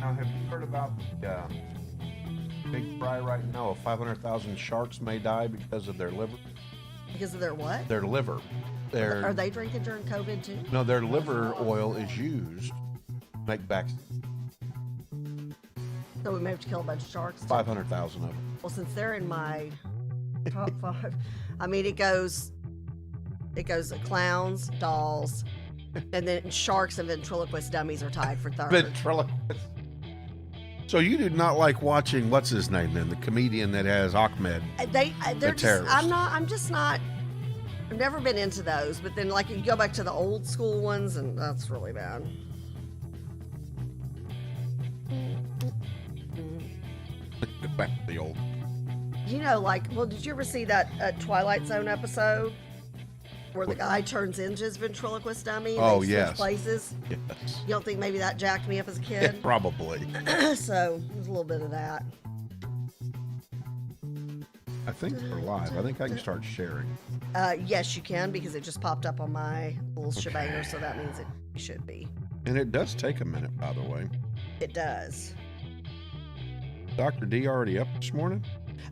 Now, have you heard about the big fry right now of 500,000 sharks may die because of their liver? Because of their what? Their liver. Are they drinking during COVID too? No, their liver oil is used to make vaccines. So we may have to kill a bunch of sharks. 500,000 of them. Well, since they're in my top 5, I mean it goes clowns, dolls, and then sharks and ventriloquist dummies are tied for third. Ventriloquist. So you do not like watching, what's his name then, the comedian that has Ahmed? They're just, terrorist. I'm just not, I've never been into those, but then like you go back to the old school ones and that's really bad. Back to the old. You know, like, well, did you ever see that Twilight Zone episode where the guy turns into his ventriloquist dummy and they switch places? Yes. You don't think maybe that jacked me up as a Yeah, kid? probably. So there's a little bit of that. I think we're live. I think I can start sharing. Yes, you can, because it just popped up on my little shebanger, so that means it should be. And it does take a minute, by the way. It does. Dr. D already up this morning?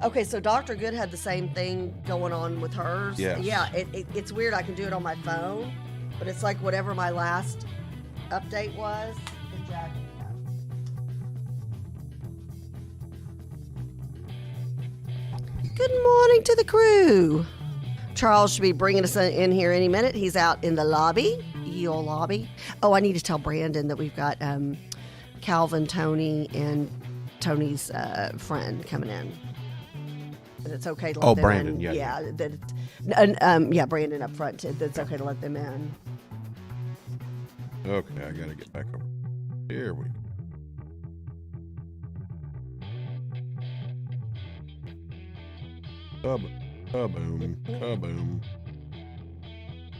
Okay, so Dr. Good had the same thing going on with hers. Yes. Yeah, it's weird. I can do it on my phone, but it's like whatever my last update was, it jacked me up. Good morning to the crew. Charles should be bringing us in here any minute. He's out in the lobby, your lobby. Oh, I need to tell Brandon that we've got Calvin, Tony, and Tony's friend coming in. And it's okay to let them Brandon, in. yeah. Yeah, Brandon up front. That's okay to let them in. Okay, I gotta get back over. Here we go. Kaboom, kaboom.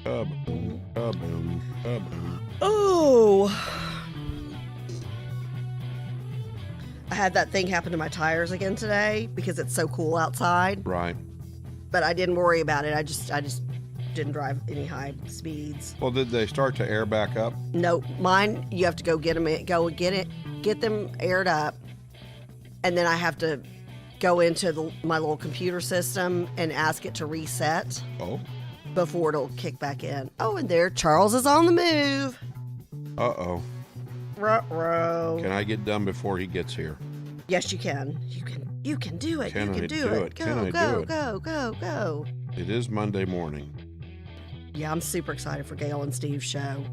Kaboom, kaboom, kaboom. Oh. I had that thing happen to my tires again today because it's so cool outside. Right. But I didn't worry about it. I just didn't drive any high speeds. Well, did they start to air back up? No, mine, you have to go get them, get them aired up, and then I have to go into my little computer system and ask it to reset. Oh. Before it'll kick back in. Oh, and there, Charles is on the move. Uh-oh. Ruh-roh. Can I get done before he gets here? Yes, you can. You can do it. Can you can I do it. Can I Go, do it? go. It is Monday morning. Yeah, I'm super excited for Gail and Steve's show.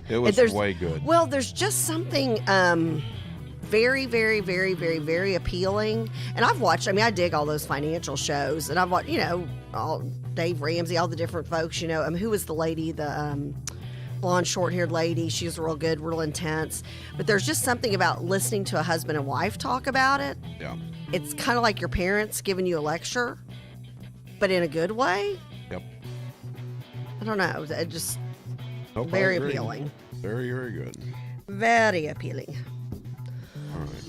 It was way good. Well, there's just something very, very, very, very, very appealing. And I've watched, I dig all those financial shows. And I've watched, all Dave Ramsey, all the different folks, who was the lady, the blonde, short-haired lady. She was real good, real intense. But there's just something about listening to a husband and wife talk about it. Yeah. It's kind of like your parents giving you a lecture, but in a good way. Yep. I don't know. It just Very appealing. Very, very good. Very appealing. All right.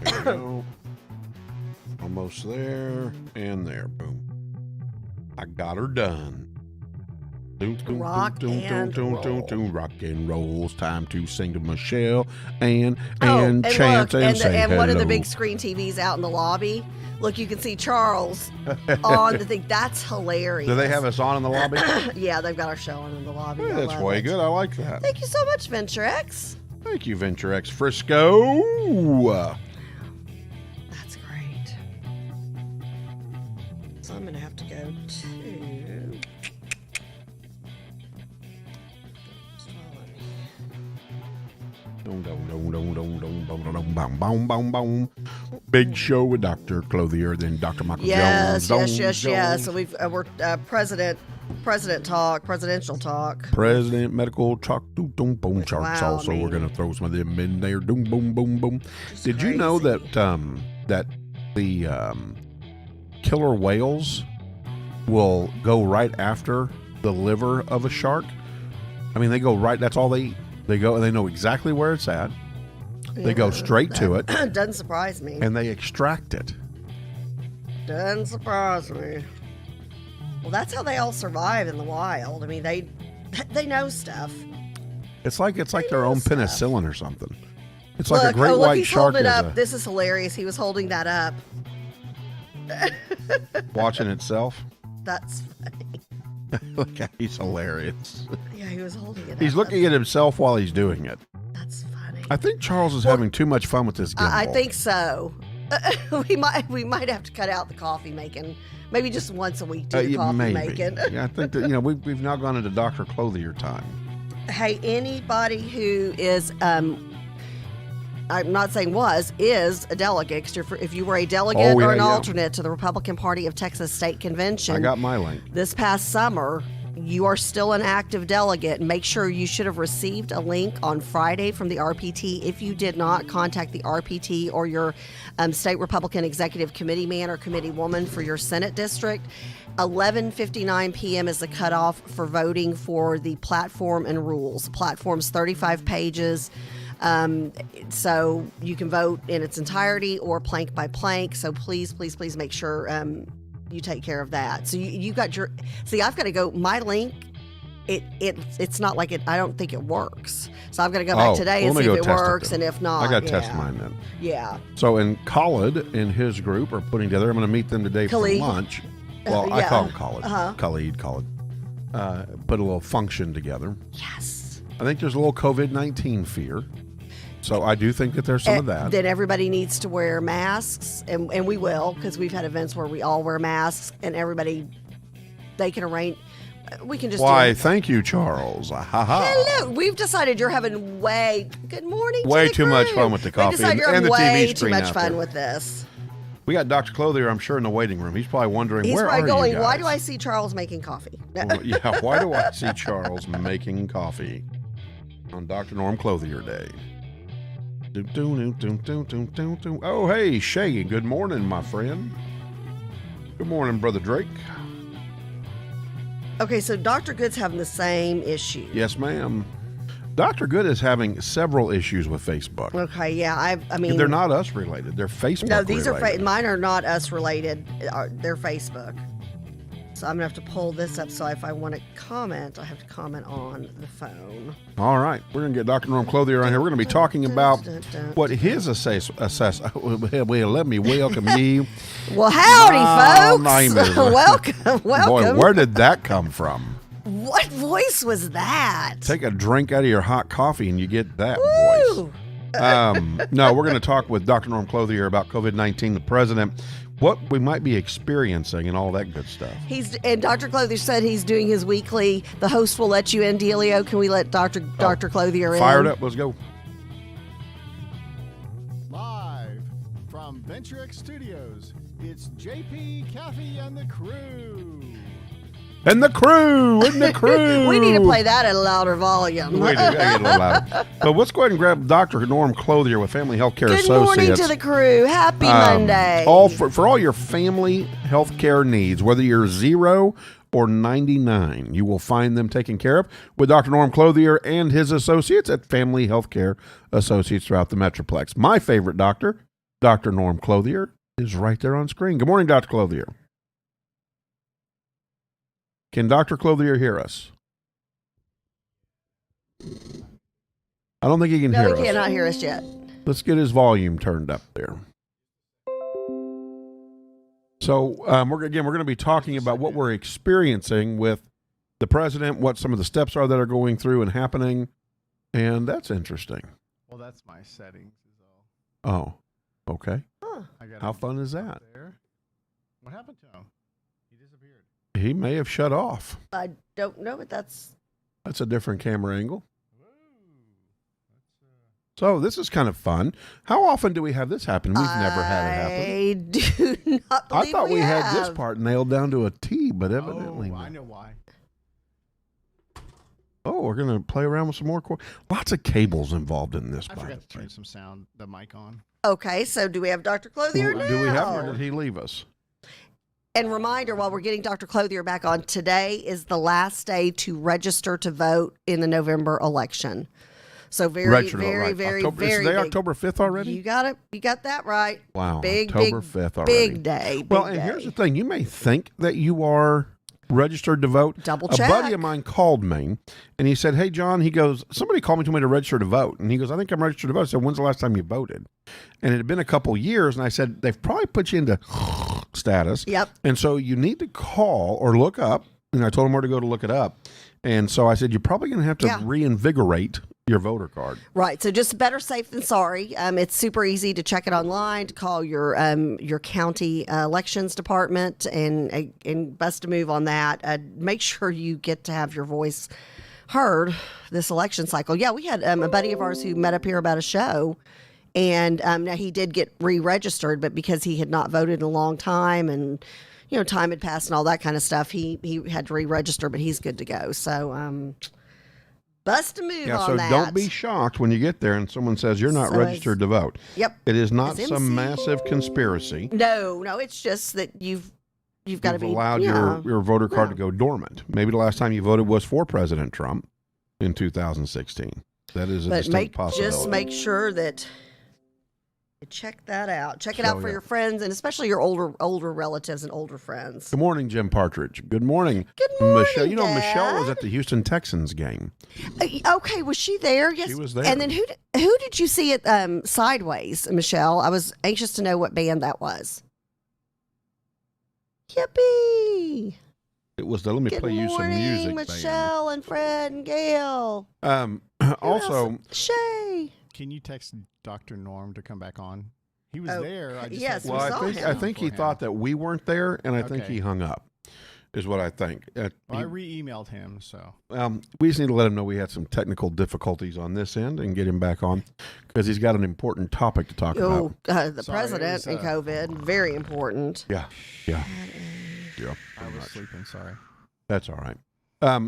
There we go. Almost there and there. Boom. I got her done. Rock and roll. Rock and roll's time to sing to Michelle and and chant look, and say and hello. one of the big screen TVs out in the lobby. Look, you can see Charles on the thing. That's hilarious. Do they have us on in the lobby? Yeah, they've got our show on in the lobby. Hey, I that's love way it. good. I like that. Thank you so much, Venture X. Thank you, Venture X Frisco. That's great. So I'm going to have to go to... Big show with Dr. Clothier, then Dr. Michael Yes. Jones. So we're presidential talk. President medical talk, doom, boom, boom, charts. Wow, Also, we're gonna throw some of them in there. Doom, boom, boom, boom. Did you know that that the killer whales will go right after the liver of a shark? I mean, they go right. That's all they eat. They go and they know exactly where it's at. They go straight to it. Doesn't surprise me. And they extract it. Doesn't surprise me. Well, that's how they all survive in the wild. I mean, they know stuff. It's like their own penicillin or something. It's like a great look, white he's shark. holding it up. This is hilarious. He was holding that up. Watching itself. That's funny. Look, he's hilarious. Yeah, he was holding it up. He's looking at himself while he's doing it. That's funny. I think Charles is having too much fun with this gimbal. I think so. We might have to cut out the coffee making. Maybe just once a week do the coffee making. Yeah, I think that we've now gone into Dr. Clothier time. Hey, anybody who is I'm not saying is a delegate. 'Cause if you were a delegate or an alternate to the Republican Party of Texas State Convention, I got my link. This past summer, you are still an active delegate. Make sure you should have received a link on Friday from the RPT. If you did not, contact the RPT or your state Republican Executive Committee man or committee woman for your Senate district. 11:59 p.m. is the cutoff for voting for the platform and rules. Platform's 35 pages. So you can vote in its entirety or plank by plank. So please make sure you take care of that. So you got your, see, I've got to go, my link, it's not like it, I don't think it works. So I've got to go back today and see if it works, and if not, I got to test mine then. Yeah. So Khalid and his group are putting together, I'm going to meet them today for lunch. Well, I call him Khalid. Khalid. Put a little function together. Yes. I think there's a little COVID-19 fear. So I do think that there's some of that. Then everybody needs to wear masks, and we will, because we've had events where we all wear masks, and everybody, they can arrange. We can just thank you, Charles. Hello. We've decided you're having good morning. Way too much fun with the coffee and the TV screen. Too much fun with this. We got Dr. Clothier, I'm sure, in the waiting room. He's probably wondering, He's where probably are going, you guys? why do I see Charles making coffee? Yeah, why do I see Charles making coffee on Dr. Norm Clothier Day? Oh, hey, Shay, good morning, my friend. Good morning, Brother Drake. Okay, so Dr. Good's having the same issue. Yes, ma'am. Dr. Good is having several issues with Facebook. Okay, yeah, I mean... They're not us related. They're Facebook No, these related. are mine are not us related. They're Facebook. So I'm going to have to pull this up. So if I want to comment, I have to comment on the phone. All right. We're going to get Dr. Norm Clothier on here. We're going to be talking about what his well, let me welcome you. Well, howdy, folks. Welcome. Boy, where did that come from? What voice was that? Take a drink out of your hot coffee and you get that Woo! Voice. No, we're going to talk with Dr. Norm Clothier about COVID-19, the president, what we might be experiencing and all that good stuff. And Dr. Clothier said he's doing his weekly, the host will let you in, Dealio. Can we let Dr. Clothier in? Fired up. Let's go. Live from VentureX Studios, it's JP, Kathy, and the crew. And the crew. We need to play that at a louder volume. We do. Get a little louder. So let's go ahead and grab Dr. Norm Clothier with Family Healthcare Associates. Good morning to the crew. Happy Monday. For all your family healthcare needs, whether you're 0 or 99, you will find them taken care of with Dr. Norm Clothier and his associates at Family Healthcare Associates throughout the Metroplex. My favorite doctor, Dr. Norm Clothier, is right there on screen. Good morning, Dr. Clothier. Can Dr. Clothier hear us? I don't think he can hear us. No, he cannot hear us yet. Let's get his volume turned up there. So, we're going to be talking about what we're experiencing with the president, what some of the steps are that are going through and happening, and that's interesting. Well, that's my settings. Is all. Oh, okay. Huh. How fun is that? There. What happened to him? He disappeared. He may have shut off. I don't know, but that's a different camera angle. So this is kind of fun. How often do we have this happen? We've never had it happen. I do not believe I thought we have. had this part nailed down to a T, but evidently I know why. Oh, we're going to play around with some more. Lots of cables involved in this. I forgot to turn some sound, the mic on. Okay, so do we have Dr. Clothier now? Do we have him, or did he leave us? And reminder, while we're getting Dr. Clothier back on, today is the last day to register to vote in the November election. So very Is today big. October 5th already? You got it. You got that right. Wow. Big, October 5th already. Big day. Well, and here's the thing. You may think that you are registered to vote. Double A check. buddy of mine called me, and he said, "Hey, John," he goes, "somebody called me to register to vote." And he goes, "I think I'm registered to vote." I said, "When's the last time you voted?" And it had been a couple years, and I said, "They've probably put you into status." Yep. And so you need to call or look up, and I told him where to go to look it up. And so I said, "You're probably going to have to reinvigorate your voter card." Right. So just better safe than sorry. It's super easy to check it online, to call your county elections department and bust a move on that. Make sure you get to have your voice heard this election cycle. Yeah, we had a buddy of ours who met up here about a show, and now he did get re-registered, but because he had not voted in a long time and time had passed and all that kind of stuff, he had to re-register, but he's good to go. So bust a move on that. So don't be shocked when you get there and someone says you're not registered to vote. Yep. It is not some massive conspiracy. No, it's just that you've got to be allowed your voter card to go dormant. Maybe the last time you voted was for President Trump in 2016. That is a distinct possibility. Just make sure that you check that out. Check it out for your friends, and especially your older relatives and older friends. Good morning, Jim Partridge. Good morning. Good morning, Michelle. You know, Dad. Michelle was at the Houston Texans game. Okay, was she there? Yes, she was there. And then who did you see at Sideways, Michelle? I was anxious to know what band that was. Yippee! It was let me play you some music, Michelle band. and Fred and Gail. Also, Shay. Can you text Dr. Norm to come back on? He was there. I just yes, I think he thought that we weren't there, and I think Okay. he hung up. Is what I think. I re-emailed him, so. We just need to let him know we had some technical difficulties on this end and get him back on because he's got an important topic to talk about. The president and COVID, very important. Yeah. I was sleeping, sorry. That's all right.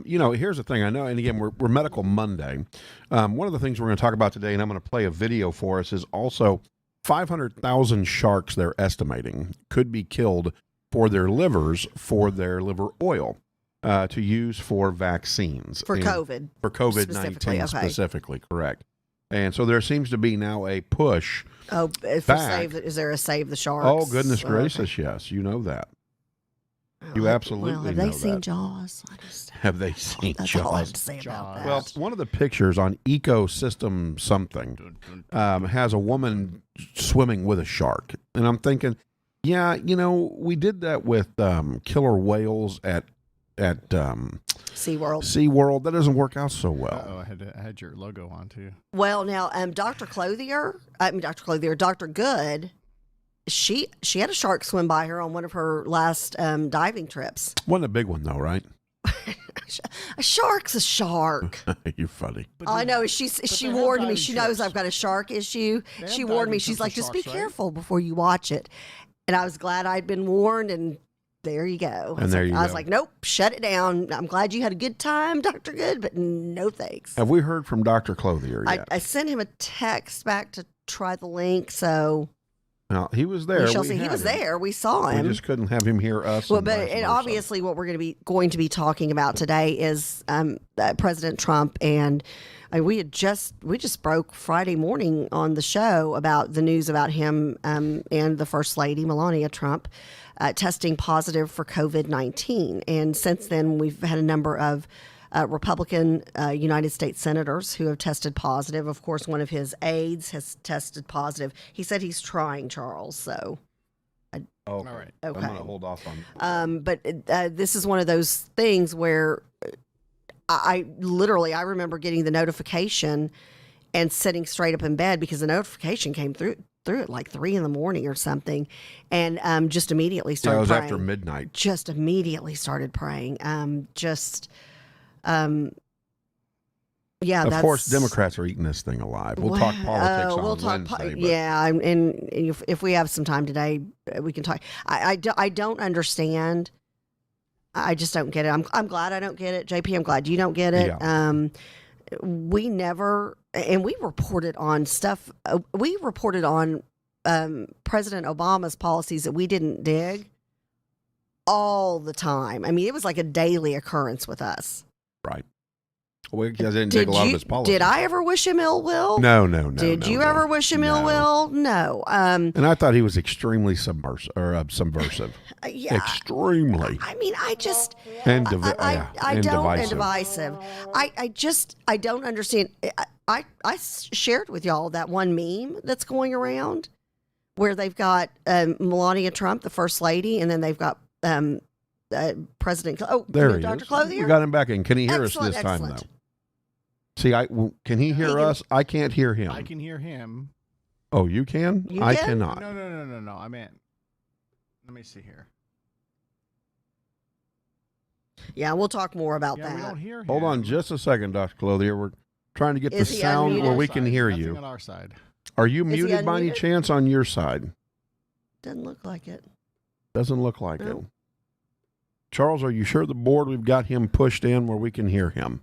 Here's the thing. I know, and again, we're Medical Monday. One of the things we're going to talk about today, and I'm going to play a video for us, is also 500,000 sharks they're estimating could be killed for their livers, for their liver oil to use for vaccines. For COVID. For COVID-19 specifically, correct. And so there seems to be now a push. Is there a Save the Sharks? Oh, goodness gracious, yes. You know that. You absolutely know that. Have they seen Jaws? Have they seen That's Jaws? all I have to say about that. Well, one of the pictures on Ecosystem something has a woman swimming with a shark. And I'm thinking, yeah, we did that with killer whales at SeaWorld. That doesn't work out so well. I had your logo on, too. Well, now, Dr. Good, she had a shark swim by her on one of her last diving trips. Wasn't a big one, though, right? A shark's a shark. You're funny. I know. She warned me. She knows I've got a shark issue. She warned me. She's like, just be careful before you watch it. And I was glad I'd been warned, and there you go. I was like, nope, shut it down. I'm glad you had a good time, Dr. Good, but no thanks. Have we heard from Dr. Clothier yet? I sent him a text back to try the link, so... Now, he was there. He was there. We saw him. We just couldn't have him hear us. Well, and obviously what we're going to be talking about today is President Trump, and we just broke Friday morning on the show about the news about him and the First Lady, Melania Trump, testing positive for COVID-19. And since then, we've had a number of Republican United States senators who have tested positive. Of course, one of his aides has tested positive. He said he's trying, Charles, so... all right. Okay. I'm going to hold off on... But this is one of those things where I remember getting the notification and sitting straight up in bed because the notification came through at like 3 a.m. or something, and just immediately started praying. It was after midnight. Just immediately started praying. Of course, Democrats are eating this thing alive. We'll talk politics on Wednesday. And if we have some time today, we can talk. I don't understand. I just don't get it. I'm glad I don't get it. JP, I'm glad you don't get it. Yeah. We never, and we reported on stuff. We reported on President Obama's policies that we didn't dig all the time. I mean, it was like a daily occurrence with us. Right. Well, he didn't take a lot of his policies. Did I ever wish him ill will? No. Did you ever wish him ill will? No. And I thought he was extremely subversive. Yeah. Extremely. I mean, I just And and divisive. I don't understand. I shared with y'all that one meme that's going around where they've got Melania Trump, the first lady, and then they've got President. Oh, there he Dr. is. Clothier. We got him back in. Can he hear us this time excellent. though? See, can he hear us? I can't hear him. I can hear him. Oh, you can? You I can? cannot. No. I meant. Let me see here. Yeah, we'll talk more about Yeah, we that. don't hear him. Hold on just a second, Dr. Clothier. We're trying to get Is the he sound unmuted? where we can hear Nothing you. on our side. Are you Is he muted by any unmuted? chance on your side? Doesn't look like it. Doesn't look like No. it. Charles, are you sure the board we've got him pushed in where we can hear him?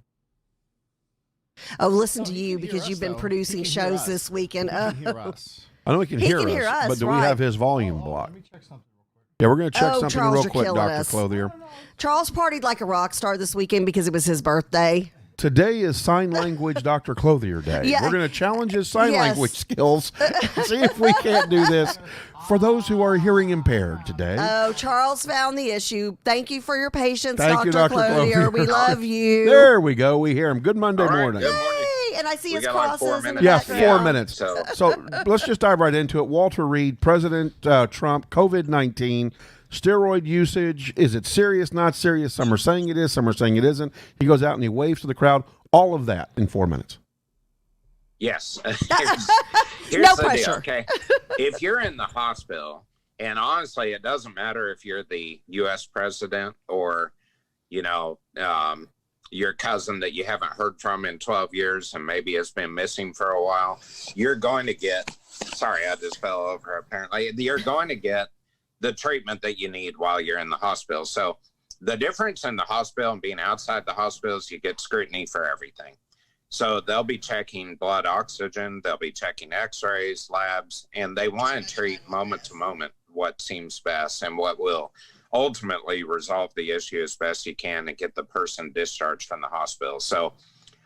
Oh, listen No, to he you can hear because us, you've been though. producing He can hear shows us. this weekend. He can hear Oh. us. I know he can, He hear, can us, hear us, but do we right. have his volume Let blocked? me check something real quick. Yeah, we're going to check Oh, something Charles, real you're quick, killing Dr. us. Clothier. Charles partied like a rock star this weekend because it was his birthday. Today is Sign Language Dr. Clothier Day. Yeah. We're going to challenge his sign Yes. language skills. See if we can't do this for those who are hearing impaired today. Oh, Charles found the issue. Thank you for your patience, Thank you, Dr. Dr. Clothier. Clothier. We love you. There we go. We hear him. Good Monday All right, morning. good morning. Yay! And I see We his got like 4 crosses in the minutes. Yeah, background. 4 minutes. So- So let's just dive right into it. Walter Reed, President Trump, COVID-19, steroid usage. Is it serious, not serious? Some are saying it is, some are saying it isn't. He goes out and he waves to the crowd. All of that in 4 minutes. Yes. Here's No the pressure. deal, okay? If you're in the hospital, and honestly, it doesn't matter if you're the U.S. president or, your cousin that you haven't heard from in 12 years and maybe has been missing for a while, you're going to get, sorry, I just fell over apparently. You're going to get the treatment that you need while you're in the hospital. So the difference in the hospital and being outside the hospital is you get scrutiny for everything. So they'll be checking blood oxygen, they'll be checking x-rays, labs, and they want to treat moment to moment what seems best and what will ultimately resolve the issue as best you can and get the person discharged from the hospital. So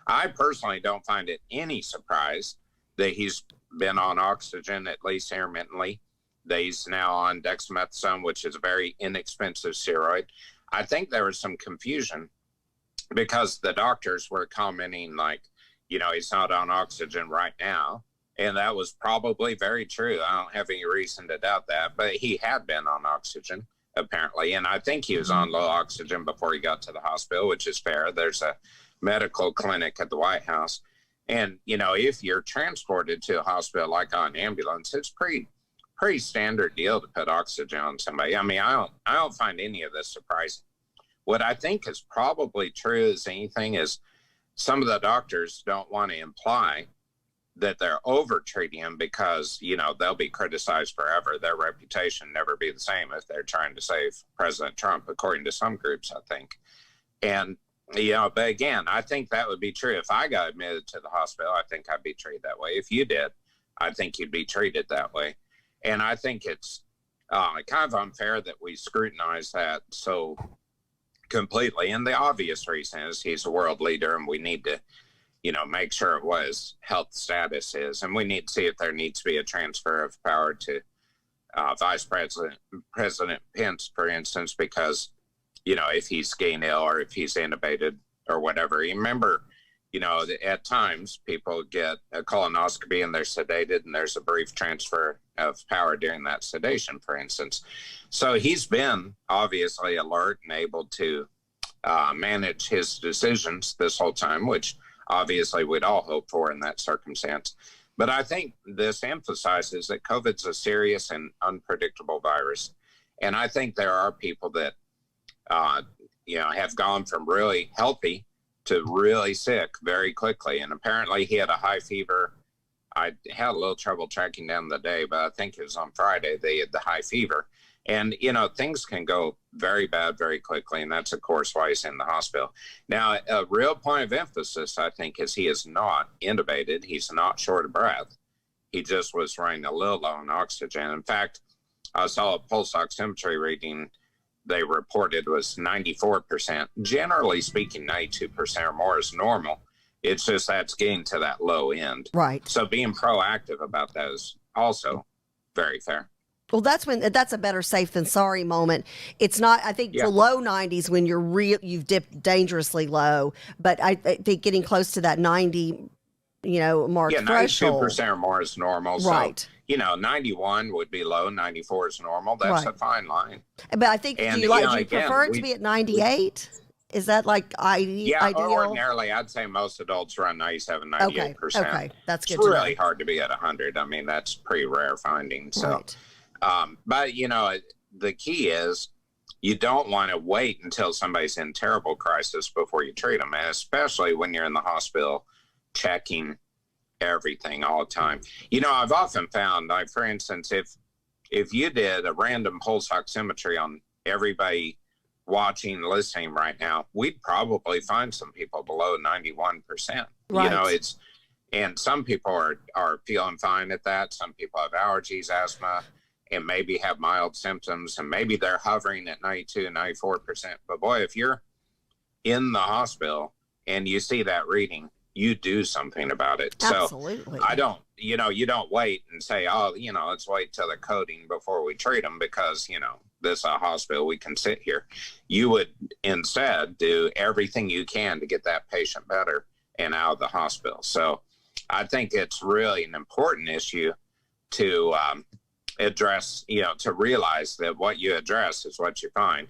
I personally don't find it any surprise that he's been on oxygen, at least intermittently, that he's now on dexamethasone, which is a very inexpensive steroid. I think there was some confusion because the doctors were commenting like, he's not on oxygen right now. And that was probably very true. I don't have any reason to doubt that, but he had been on oxygen apparently. And I think he was on low oxygen before he got to the hospital, which is fair. There's a medical clinic at the White House. And, if you're transported to a hospital, like on an ambulance, it's pretty standard deal to put oxygen on somebody. I mean, I don't find any of this surprising. What I think is probably true as anything is some of the doctors don't want to imply that they're over treating him because, they'll be criticized forever. Their reputation never be the same if they're trying to save President Trump, according to some groups, I think. And, but again, I think that would be true. If I got admitted to the hospital, I think I'd be treated that way. If you did, I think you'd be treated that way. And I think it's kind of unfair that we scrutinize that so completely. And the obvious reason is he's a world leader and we need to, make sure what his health status is. And we need to see if there needs to be a transfer of power to Vice President Pence, for instance, because, if he's getting ill or if he's intubated or whatever. You remember, at times people get a colonoscopy and they're sedated and there's a brief transfer of power during that sedation, for instance. So he's been obviously alert and able to manage his decisions this whole time, which obviously we'd all hope for in that circumstance. But I think this emphasizes that COVID's a serious and unpredictable virus. And I think there are people that, have gone from really healthy to really sick very quickly. And apparently he had a high fever. I had a little trouble tracking down the day, but I think it was on Friday they had the high fever. And, things can go very bad very quickly. And that's, of course, why he's in the hospital. Now, a real point of emphasis, I think, is he is not intubated. He's not short of breath. He just was running a little low on oxygen. In fact, I saw a pulse oximetry reading they reported was 94%. Generally speaking, 92% or more is normal. It's just that's getting to that low end. Right. So being proactive about that is also very fair. Well, that's a better safe than sorry moment. It's not, I think, below 90s when you've dipped dangerously low, but I think getting close to that 90, mark threshold. 92% or more is normal. Right. So, 91 would be low, 94 is normal. That's a fine line. But I think, do you prefer it to be at 98? Is that like ideal? Yeah, ordinarily, I'd say most adults run 97, 98%. Okay, that's good. It's really hard to be at 100. I mean, that's pretty rare finding. So, but, the key is you don't want to wait until somebody's in terrible crisis before you treat them, and especially when you're in the hospital checking everything all the time. I've often found, like, for instance, if you did a random pulse oximetry on everybody watching, listening right now, we'd probably find some people below 91%. Right. And some people are feeling fine at that. Some people have allergies, asthma, and maybe have mild symptoms, and maybe they're hovering at 92, 94%. But boy, if you're in the hospital and you see that reading, you do something about it. Absolutely. So I don't, you don't wait and say, let's wait till they're coding before we treat them because, this is a hospital, we can sit here. You would instead do everything you can to get that patient better and out of the hospital. So I think it's really an important issue to address, to realize that what you address is what you find.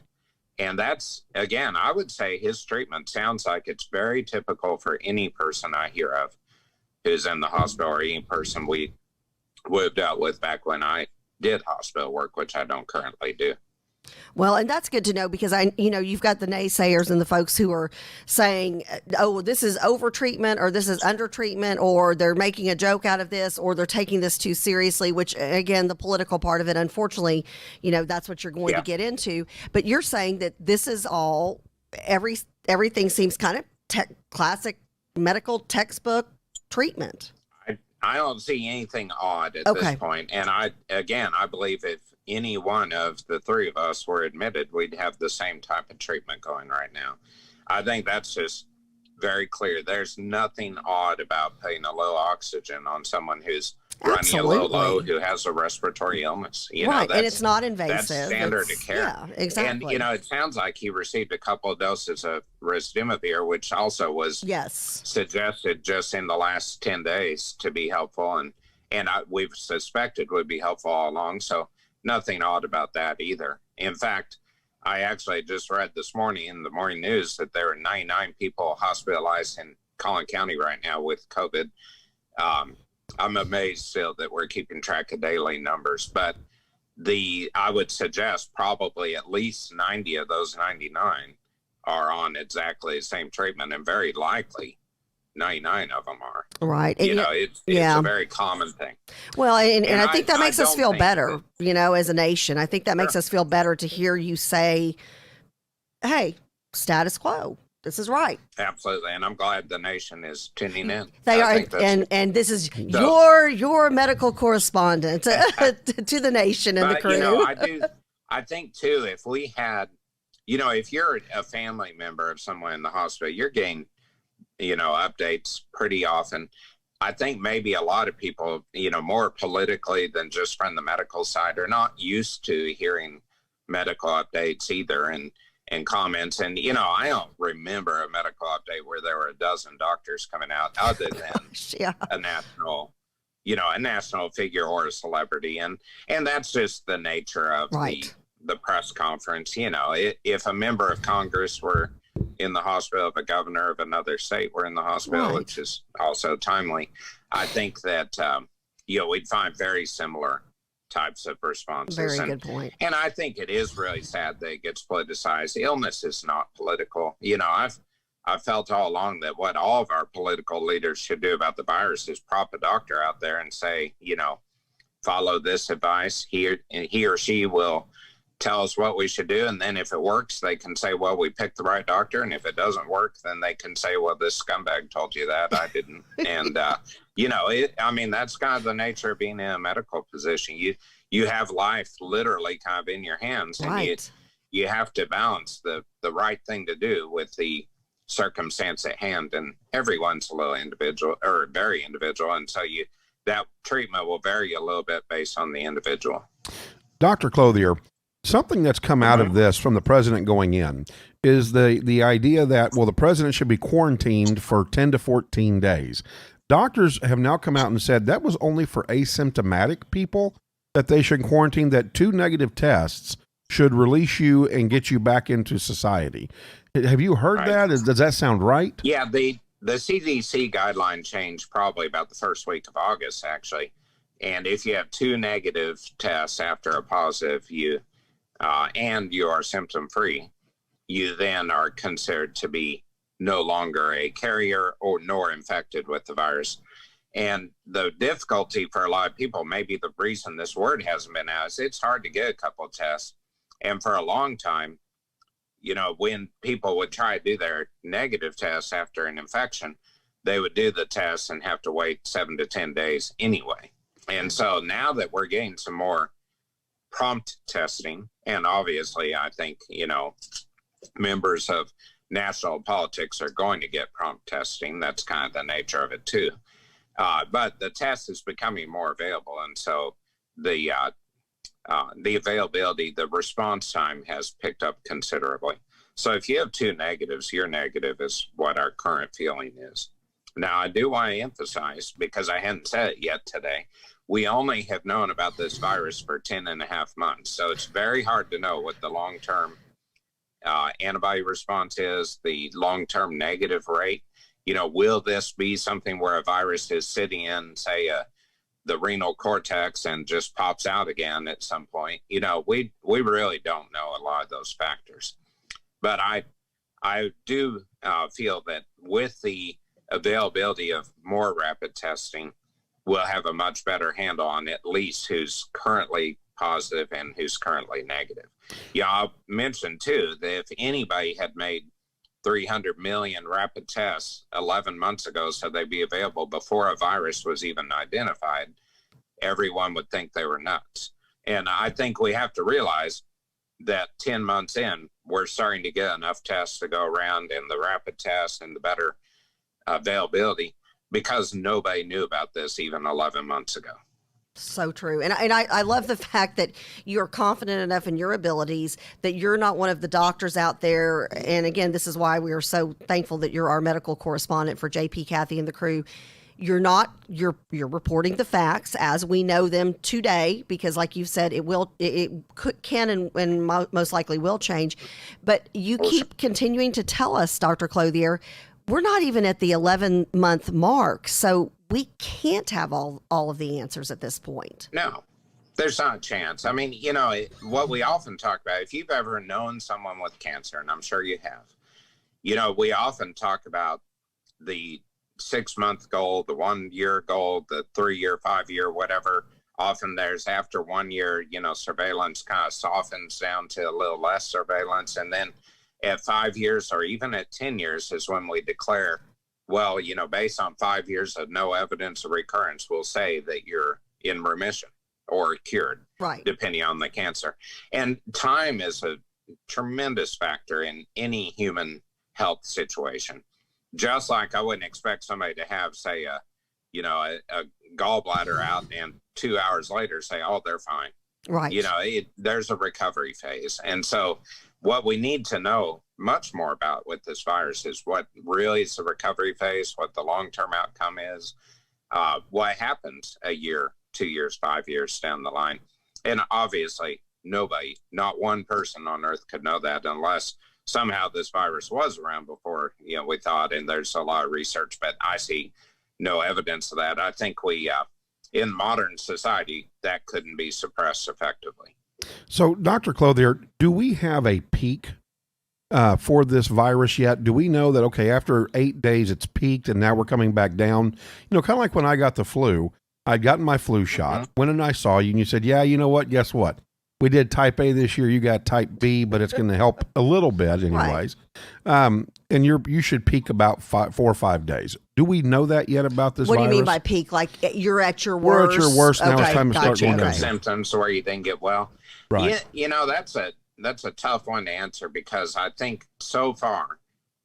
And that's, again, I would say his treatment sounds like it's very typical for any person I hear of who's in the hospital, or any person we would have dealt with back when I did hospital work, which I don't currently do. Well, and that's good to know because you've got the naysayers and the folks who are saying, oh, this is over treatment or this is under treatment, or they're making a joke out of this, or they're taking this too seriously, which again, the political part of it, unfortunately, that's what you're going to get into. But you're saying that this is all, everything seems kind of classic medical textbook treatment. I don't see anything odd at this point. And I believe if any one of the three of us were admitted, we'd have the same type of treatment going right now. I think that's just very clear. There's nothing odd about putting a low oxygen on someone who's running a low, who has a respiratory illness. And it's not invasive. That's standard of care. Yeah, exactly. And, it sounds like he received a couple of doses of Remdesivir, which also was suggested just in the last 10 days to be helpful. And we've suspected would be helpful all along. So nothing odd about that either. In fact, I actually just read this morning in the morning news that there are 99 people hospitalized in Collin County right now with COVID. I'm amazed still that we're keeping track of daily numbers, but I would suggest probably at least 90 of those 99 are on exactly the same treatment, and very likely 99 of them are. Right. It's a very common thing. Well, and I think that makes us feel better, as a nation. I think that makes us feel better to hear you say, hey, status quo. This is right. Absolutely. And I'm glad the nation is tuning in. They are. And this is your medical correspondent to the nation and the crew. I think too, if we had, if you're a family member of someone in the hospital, you're getting, updates pretty often. I think maybe a lot of people, more politically than just from the medical side, are not used to hearing medical updates either. And comments. And, I don't remember a medical update where there were a dozen doctors coming out other than a national figure or a celebrity. And that's just the nature of the press conference. If a member of Congress were in the hospital, if a governor of another state were in the hospital, which is also timely, I think that, we'd find very similar types of responses. Very good point. And I think it is really sad that it gets politicized. Illness is not political. I've felt all along that what all of our political leaders should do about the virus is prop a doctor out there and say, follow this advice. He or she will tell us what we should do. And then if it works, they can say, well, we picked the right doctor. And if it doesn't work, then they can say, well, this scumbag told you that. I didn't. And, that's kind of the nature of being in a medical position. You have life literally kind of in your hands, and you have to balance the right thing to do with the circumstance at hand, and everyone's a little individual or very individual, and so that treatment will vary a little bit based on the individual. Dr. Clothier, something that's come out of this from the president going in is the idea that, well, the president should be quarantined for 10 to 14 days. Doctors have now come out and said that was only for asymptomatic people, that they should quarantine, that 2 negative tests should release you and get you back into society. Have you heard that? Does that sound right? Yeah, the CDC guideline changed probably about the first week of August, actually. And if you have 2 negative tests after a positive, and you are symptom free, you then are considered to be no longer a carrier nor infected with the virus. And the difficulty for a lot of people, maybe the reason this word hasn't been out, is it's hard to get a couple of tests. And for a long time, when people would try to do their negative tests after an infection, they would do the tests and have to wait 7 to 10 days anyway. And so now that we're getting some more prompt testing, and obviously I think, members of national politics are going to get prompt testing. That's kind of the nature of it too. But the test is becoming more available. And so the availability, the response time has picked up considerably. So if you have 2 negatives, your negative is what our current feeling is. Now, I do want to emphasize, because I hadn't said it yet today, we only have known about this virus for 10 and a half months. So it's very hard to know what the long-term antibody response is, the long-term negative rate. Will this be something where a virus is sitting in, say, the renal cortex and just pops out again at some point? We really don't know a lot of those factors. But I do feel that with the availability of more rapid testing, we'll have a much better handle on at least who's currently positive and who's currently negative. Yeah, I'll mention too that if anybody had made 300 million rapid tests 11 months ago so they'd be available before a virus was even identified, everyone would think they were nuts. And I think we have to realize that 10 months in, we're starting to get enough tests to go around, and the rapid tests and the better availability, because nobody knew about this even 11 months ago. So true. And I love the fact that you're confident enough in your abilities that you're not one of the doctors out there. And again, this is why we are so thankful that you're our medical correspondent for JP, Kathy, and the crew. You're reporting the facts as we know them today, because like you said, it can and most likely will change. But you keep continuing to tell us, Dr. Clothier, we're not even at the 11-month mark. So we can't have all of the answers at this point. No, there's not a chance. I mean, what we often talk about, if you've ever known someone with cancer, and I'm sure you have, we often talk about the 6-month goal, the 1-year goal, the 3-year, 5-year, whatever. Often there's after 1 year, surveillance kind of softens down to a little less surveillance. And then at 5 years or even at 10 years is when we declare, well, based on 5 years of no evidence of recurrence, we'll say that you're in remission or cured, right, depending on the cancer. And time is a tremendous factor in any human health situation. Just like I wouldn't expect somebody to have, say, a gallbladder out and 2 hours later say, oh, they're fine. Right. There's a recovery phase. And so what we need to know much more about with this virus is what really is the recovery phase, what the long-term outcome is, what happens a year, 2 years, 5 years down the line. And obviously nobody, not one person on earth could know that unless somehow this virus was around before, we thought, and there's a lot of research, but I see no evidence of that. I think we, in modern society, that couldn't be suppressed effectively. So, Dr. Clothier, do we have a peak for this virus yet? Do we know that, okay, after 8 days it's peaked and now we're coming back down? Kind of like when I got the flu, I'd gotten my flu shot, went and I saw you and you said, yeah, you know what, guess what? We did type A this year, you got type B, but it's going to help a little bit anyways. Right. And you should peak about 4 or 5 days. Do we know that yet about this virus? What do you mean by peak? Like you're at your worst? We're at your worst. Now it's time to start going down. Symptoms where you then get well. Right. That's a tough one to answer, because I think so far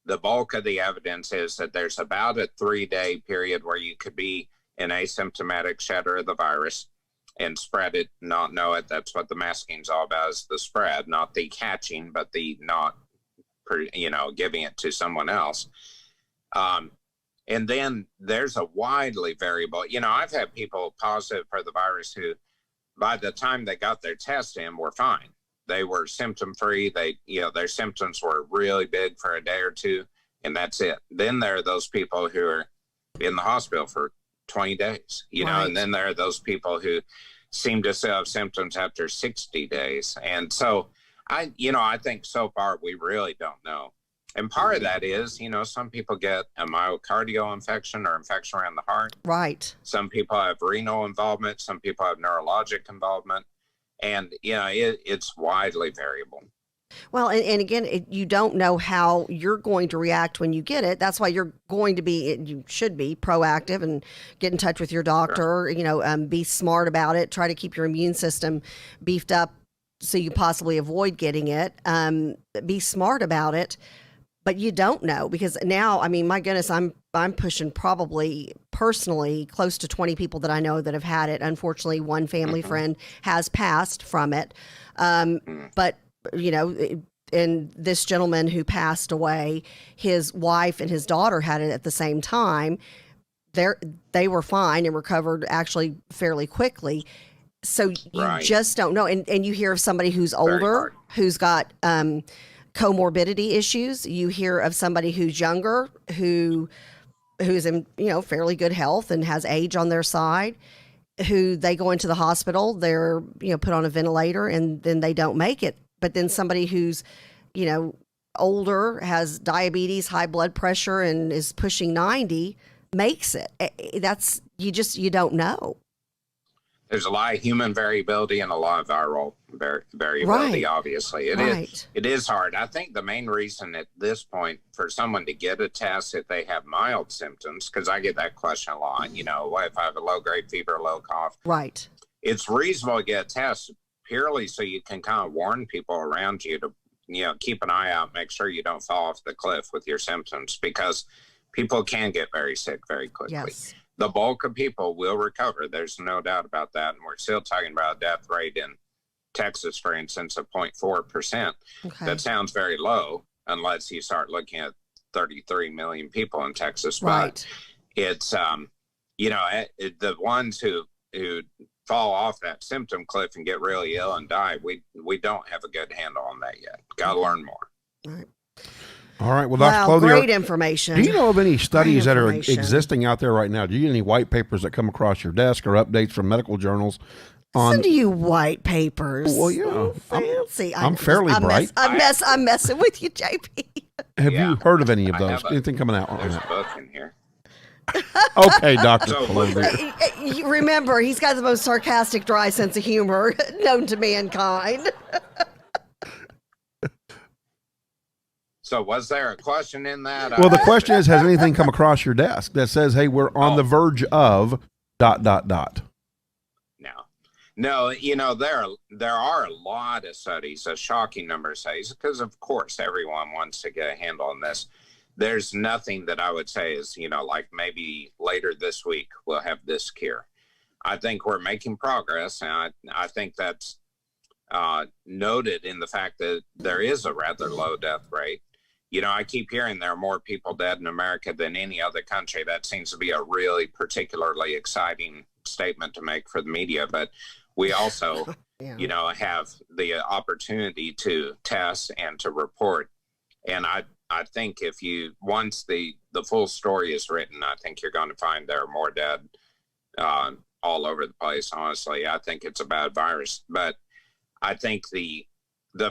the bulk of the evidence is that there's about a 3-day period where you could be an asymptomatic shedder of the virus and spread it, not know it. That's what the masking's all about, is the spread, not the catching, but the not, giving it to someone else. And then there's a widely variable, I've had people positive for the virus who, by the time they got their test in, were fine. They were symptom free. Their symptoms were really big for a day or two, and that's it. Then there are those people who are in the hospital for 20 days, Right. and then there are those people who seem to still have symptoms after 60 days. And so I think so far we really don't know. And part of that is, some people get a myocardial infection or infection around the heart. Right. Some people have renal involvement. Some people have neurologic involvement. And, it's widely variable. Well, and again, you don't know how you're going to react when you get it. That's why you should be proactive and get in touch with your doctor, Sure. Be smart about it. Try to keep your immune system beefed up so you possibly avoid getting it. Be smart about it. But you don't know, because now, I mean, my goodness, I'm pushing probably personally close to 20 people that I know that have had it. Unfortunately, one family friend has passed from it. But, and this gentleman who passed away, his wife and his daughter had it at the same time. They were fine and recovered actually fairly quickly. So you Right. just don't know. And you hear of somebody who's older, hard. who's got comorbidity issues. You hear of somebody who's younger, who's in, fairly good health and has age on their side, who they go into the hospital, they're, put on a ventilator, and then they don't make it. But then somebody who's, older, has diabetes, high blood pressure, and is pushing 90 makes it. That's, you don't know. There's a lot of human variability and a lot of viral variability, Right. obviously. It is hard. I think the main reason at this point for someone to get a test if they have mild symptoms, because I get that question a lot, what if I have a low-grade fever, low cough? Right. It's reasonable to get a test purely so you can kind of warn people around you to, keep an eye out, make sure you don't fall off the cliff with your symptoms, because people can get very sick very quickly. Yes. The bulk of people will recover. There's no doubt about that. And we're still talking about a death rate in Texas, for instance, of 0.4%. Okay. That sounds very low unless you start looking at 33 million people in Texas. Right. But it's, the ones who fall off that symptom cliff and get really ill and die, we don't have a good handle on that yet. Got to learn more. All right. All right. Well, Wow, Dr. Clothier, great information. do you know of any studies that are information. existing out there right now? Do you get any white papers that come across your desk or updates from medical journals on? Listen to you, white papers. Well, yeah, So fancy. I'm fairly bright. I'm messing with you, JP. Have Yeah. you heard of any of I those? have Anything coming out on There's a that? book in here. Okay, Dr. So, Clothier. You remember, he's got the most sarcastic, dry sense of humor known to mankind. So was there a question in that? Well, the question is, has anything come across your desk that says, hey, we're on the verge of ... No, there are a lot of studies, a shocking number of studies, because of course everyone wants to get a handle on this. There's nothing that I would say is, like maybe later this week we'll have this cure. I think we're making progress, and I think that's noted in the fact that there is a rather low death rate. I keep hearing there are more people dead in America than any other country. That seems to be a really particularly exciting statement to make for the media, but we also, Yeah. have the opportunity to test and to report. And I think if once the full story is written, I think you're going to find there are more dead all over the place. Honestly, I think it's a bad virus, but I think the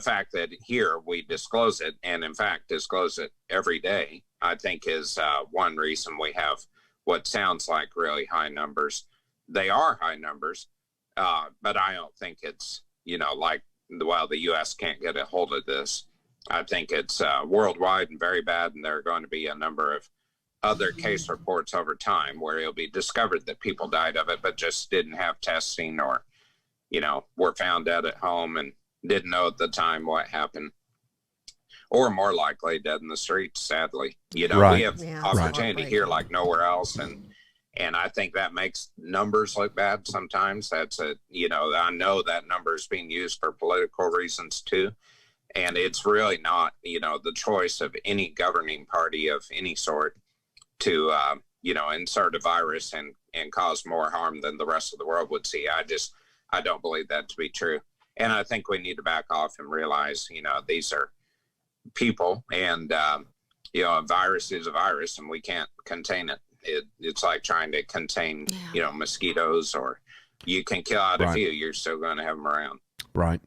fact that here we disclose it, and in fact disclose it every day, I think is one reason we have what sounds like really high numbers. They are high numbers, but I don't think it's, like, well, the U.S. can't get a hold of this. I think it's worldwide and very bad, and there are going to be a number of other case reports over time where it'll be discovered that people died of it, but just didn't have testing, or, were found dead at home and didn't know at the time what happened. or more likely dead in the streets. Sadly, you know, Right. we have Yeah, opportunity right. here like nowhere else, and I think that makes numbers look bad sometimes. That's you know, I know that number is being used for political reasons too. And it's really not, you know, the choice of any governing party of any sort to, you know, insert a virus and cause more harm than the rest of the world would see. I don't believe that to be true. And I think we need to back off and realize, you know, these are people, and, you know, a virus is a virus, and we can't contain it. It's like trying to contain, you know, mosquitoes, or you can kill out a few, you're still going to have them around. Right.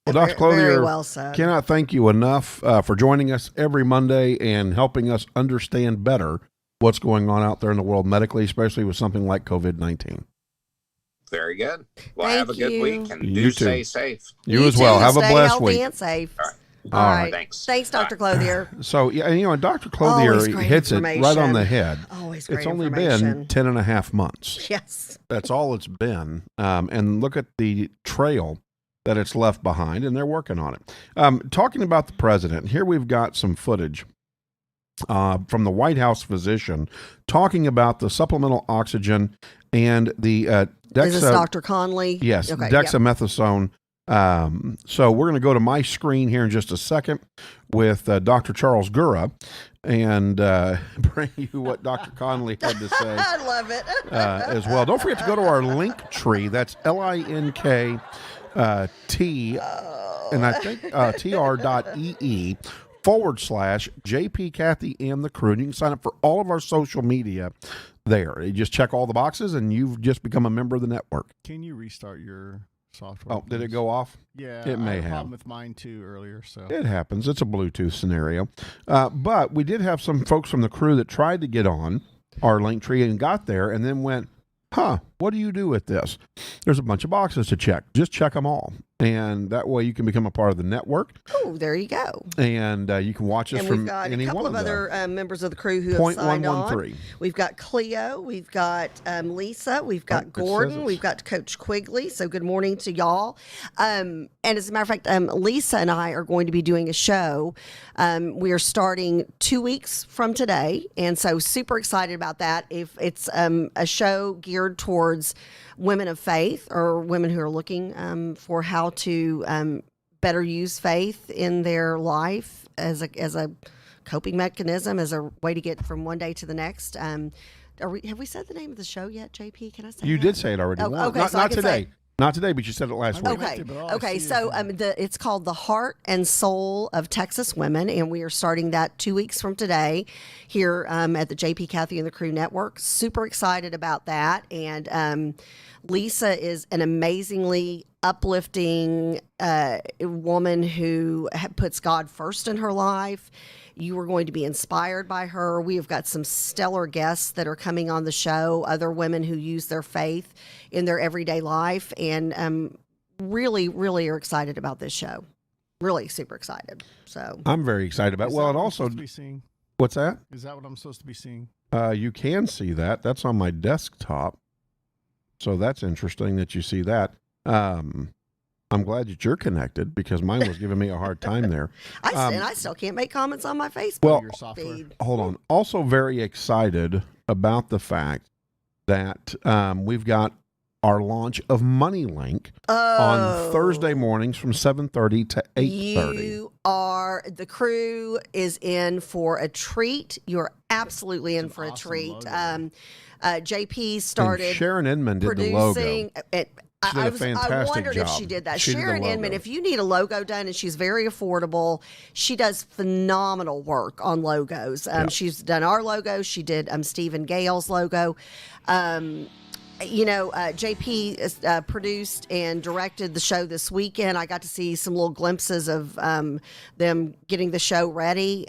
Well, Dr. Clothier, very well said. Cannot thank you enough for joining us every Monday and helping us understand better what's going on out there in the world medically, especially with something like COVID-19. Very good. Well, Thank have a good you. week, and You do too. stay safe. You as well. too. Have a Stay blessed healthy week. and safe. All right. All right. Thanks. Thanks, Dr. Clothier. So, yeah, and, you know, Dr. Clothier Always great hits it right on information. the head. Always great It's only information. been 10 and a half months. Yes. That's all it's been. And look at the trail that it's left behind, and they're working on it. Talking about the president, here we've got some footage from the White House physician talking about the supplemental oxygen and the Is this Dr. Conley? Yes, Okay, yeah. dexamethasone. So we're going to go to my screen here in just a second with Dr. Charles Gura and bring you what Dr. Conley had to say I love it. as well. Don't forget to go to our link tree. That's LINK T, and I think tr.ee /JP Kathy and the crew. And you can sign up for all of our social media there. You just check all the boxes and you've just become a member of the network. Can you restart your software? Oh, did it please? go off? Yeah, It may I had a have. problem with mine too earlier. So It happens. It's a Bluetooth scenario. But we did have some folks from the crew that tried to get on our link tree and got there and then went, what do you do with this? There's a bunch of boxes to check. Just check them all. And that way you can become a part of the network. Oh, there you go. And you can watch us And from we've got any a couple one of of the other members of the crew who have signed on. 0.113. We've got Cleo, we've got Lisa, we've got it Gordon, says we've got Coach Quigley. So good morning to y'all. And as a matter of fact, Lisa and I are going to be doing a show. We are starting 2 weeks from today, and so super excited about that. If it's a show geared towards women of faith or women who are looking for how to better use faith in their life as a coping mechanism, as a way to get from one day to the next. Have we said the name of the show yet, JP? Can I say You that? did say it already. Oh, once. okay, Not, so I not can today. say- Not today, but you said it last week. Okay. But all I Okay. see So is it's called The Heart and Soul of Texas Women, and we are starting that 2 weeks from today here at the JP Kathy and the Crew Network. Super excited about that. And Lisa is an amazingly uplifting woman who puts God first in her life. You are going to be inspired by her. We have got some stellar guests that are coming on the show, other women who use their faith in their everyday life, and really, really are excited about this show. Really super excited. So I'm very excited about it. Is Well, that and what I'm also, supposed to be seeing? what's that? Is that what I'm supposed to be seeing? You can see that. That's on my desktop. So that's interesting that you see that. I'm glad that you're connected because mine was giving me a hard time there. I still can't make comments on my Facebook Well, Your software. feed. Hold on. Also very excited about the fact that we've got our launch of MoneyLink on Thursday mornings from 7:30 to 8:30. The crew is in for a treat. You're absolutely in an for a awesome treat. logo. JP And started Sharon Inman did the producing. logo. She did a I fantastic wondered if job. she did that. She did the Sharon Inman, logo. if you need a logo done, and she's very affordable, she does phenomenal work on logos. She's done our logo. She did Stephen Gale's logo. JP produced and directed the show this weekend. I got to see some little glimpses of them getting the show ready.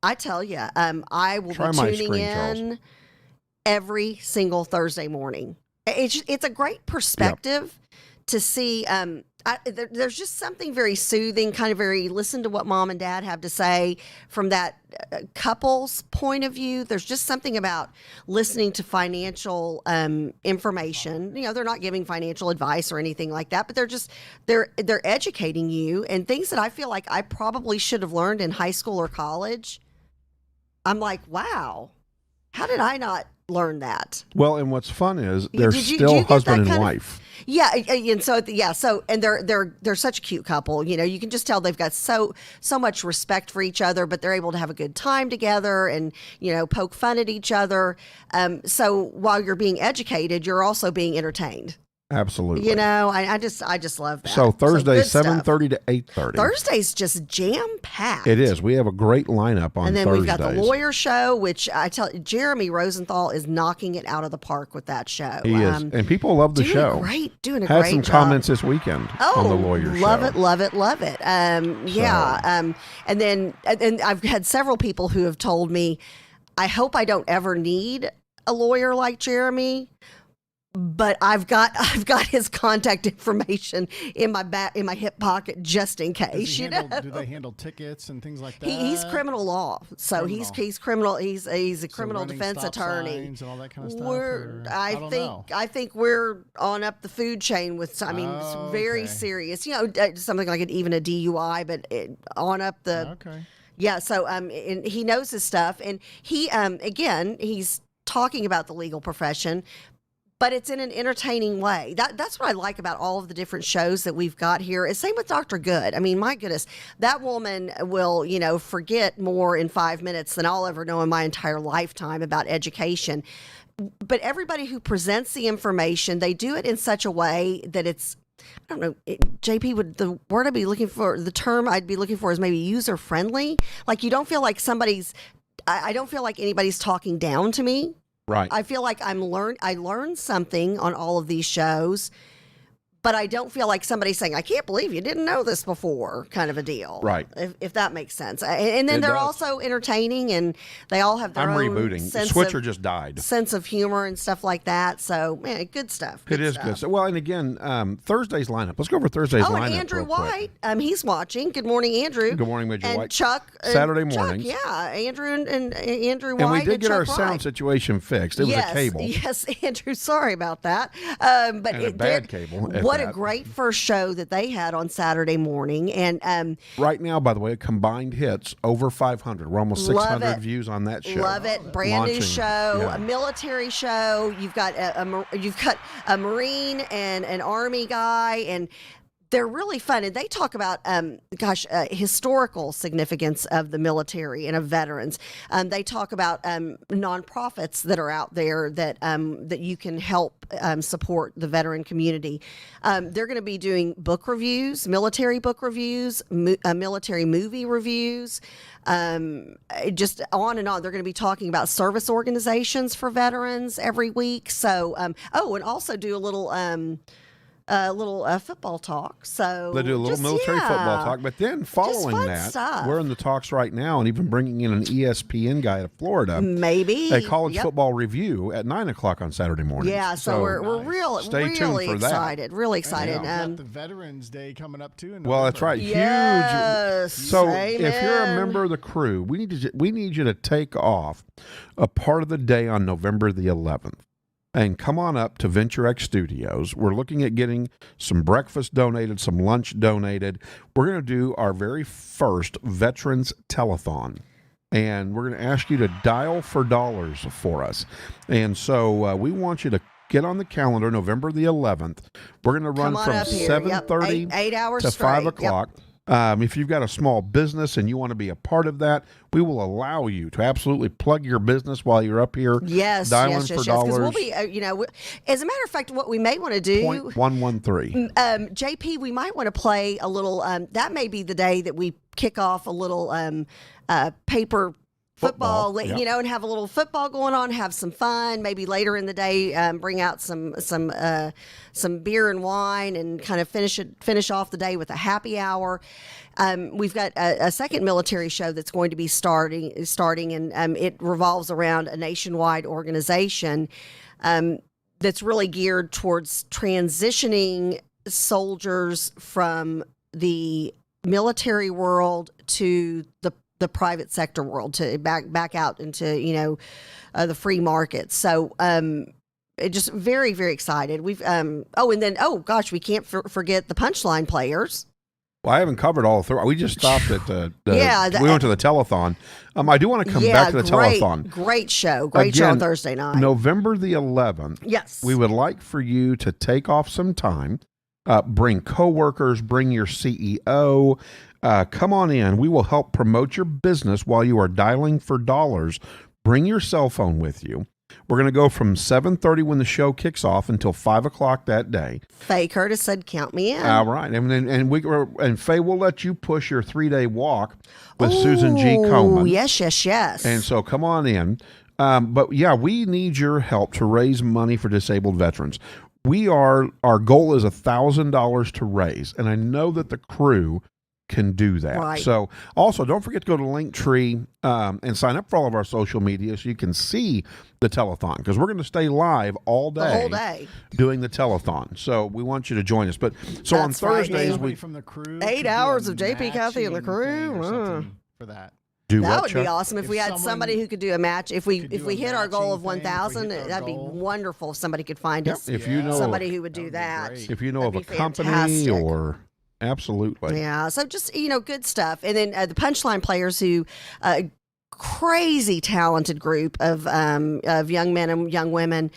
I tell you, I will Try be my tuning screen, in Charles. every single Thursday morning. It's a great perspective to see there's just something very soothing, kind of very listen to what mom and dad have to say from that couple's point of view. There's just something about listening to financial information. They're not giving financial advice or anything like that, but they're educating you, and things that I feel like I probably should have learned in high school or college. I'm like, wow, how did I not learn that? Well, and what's fun is they're Did you still get husband that and kind of- wife. Yeah, and so and they're such a cute couple. You can just tell they've got so much respect for each other, but they're able to have a good time together and poke fun at each other. So while you're being educated, you're also being entertained. Absolutely. I just love that. So Thursday, good stuff. 7:30 to 8:30. Thursday's just jam packed. It is. We have a great lineup on Thursdays. And then we've got the lawyer show, which I tell you, Jeremy Rosenthal is knocking it out of the park with that show. He is, and people love the show. Doing a Had great some job. comments this weekend on the lawyer show. Love it. And then I've had several people who have told me, I hope I don't ever need a lawyer like Jeremy. But I've got his contact information in my hip pocket just in case. Do they handle tickets and things like that? He's criminal law, so he's criminal. He's a criminal running defense stop attorney. signs and all that kind of stuff, I don't know. I think we're on up the food chain with. I mean, it's very okay. serious. Something like even a DUI, but on up the. Okay. Yeah. So and he knows his stuff, and he again he's talking about the legal profession. But it's in an entertaining way. That's what I like about all of the different shows that we've got here. It's same with Dr. Good. I mean, my goodness, that woman will, forget more in 5 minutes than I'll ever know in my entire lifetime about education. But everybody who presents the information, they do it in such a way that it's, I don't know, JP, the term I'd be looking for is maybe user friendly. Like you don't feel like I don't feel like anybody's talking down to me. Right. I feel like I learned something on all of these shows, but I don't feel like somebody's saying, I can't believe you didn't know this before, kind of a deal. Right. If that makes sense. And then they're also entertaining, and they all have their own rebooting. The switcher just died. Sense of humor and stuff like that. So, man, good stuff. It is good. So, well, and again, Thursday's lineup. Let's go over Thursday's lineup. Oh, and Andrew real quick. White, he's watching. Good morning, Andrew. Good morning, Major and White. Chuck. Saturday mornings. Yeah, Andrew and Andrew White. And we did get Chuck our sound Wright. situation fixed. It was a cable. Yes, Andrew, sorry about that. But and a bad cable. What a great first show that they had on Saturday morning. And right now, by the way, combined hits over 500. We're almost 600 views on that show. Love it. Brand new show, a military show. You've got a Marine and an Army guy, and they're really fun, and they talk about, historical significance of the military and of veterans. They talk about nonprofits that are out there that you can help support the veteran community. They're going to be doing book reviews, military book reviews, military movie reviews, just on and on. They're going to be talking about service organizations for veterans every week. So, and also do a little football talk. So they do a little military football talk, but then following that, stuff. We're in the talks right now, and even bringing in an ESPN guy to Florida, maybe a college football review at 9:00 on Saturday morning. Yeah, so we're stay tuned for excited, really excited. And got the Veterans Day coming up too. Well, that's right, yes, huge. So amen. if you're a member of the crew, we need you to take off a part of the day on November the 11th. And come on up to Venture X Studios. We're looking at getting some breakfast donated, some lunch donated. We're going to do our very first Veterans Telethon. And we're going to ask you to dial for dollars for us. And so we want you to get on the calendar November the 11th. We're going to run from 7:30 8 hours to straight. 5 o'clock. Yep. If you've got a small business and you want to be a part of that, we will allow you to absolutely plug your business while you're up here. Yes, dialing yes, for yes. dollars. Because we'll be, as a matter of fact, what we may want to do, 0.113. JP, we might want to play a little. That may be the day that we kick off a little paper football, and have a little football going on, have some fun. Maybe later in the day, bring out some beer and wine, and kind of finish off the day with a happy hour. We've got a second military show that's going to be starting, and it revolves around a nationwide organization that's really geared towards transitioning soldiers from the military world to the private sector world to back out into, you know, the free market. So, just very, very excited. We've, and then, we can't forget the Punchline players. Well, I haven't covered all three. We just stopped at we went to the telethon. I do want to come back to the telethon. Great show on Thursday night. November the 11th. Yes. We would like for you to take off some time, bring coworkers, bring your CEO, come on in. We will help promote your business while you are dialing for dollars. Bring your cell phone with you. We're going to go from 7:30 when the show kicks off until 5 o'clock that day. Faye Curtis said, "Count me in." All right, and Faye will let you push your 3-day walk with Susan G. Komen. Yes. And so come on in. But yeah, we need your help to raise money for disabled veterans. Our goal is $1,000 to raise, and I know that the crew can do that. Right. So also don't forget to go to Linktree and sign up for all of our social media so you can see the telethon, because we're going to stay live all day, the whole day, doing the telethon. So we want you to join us. But so on Thursdays, we from the crew 8 hours of JP, Kathy, and the crew for that. That would be awesome if we had somebody who could do a match. If we hit our goal of 1,000, that'd be wonderful if somebody could find us. If you know somebody who would do that. If you know of a company fantastic. or absolutely. Yeah, so just, good stuff. And then the Punchline players who crazy talented group of young men and young women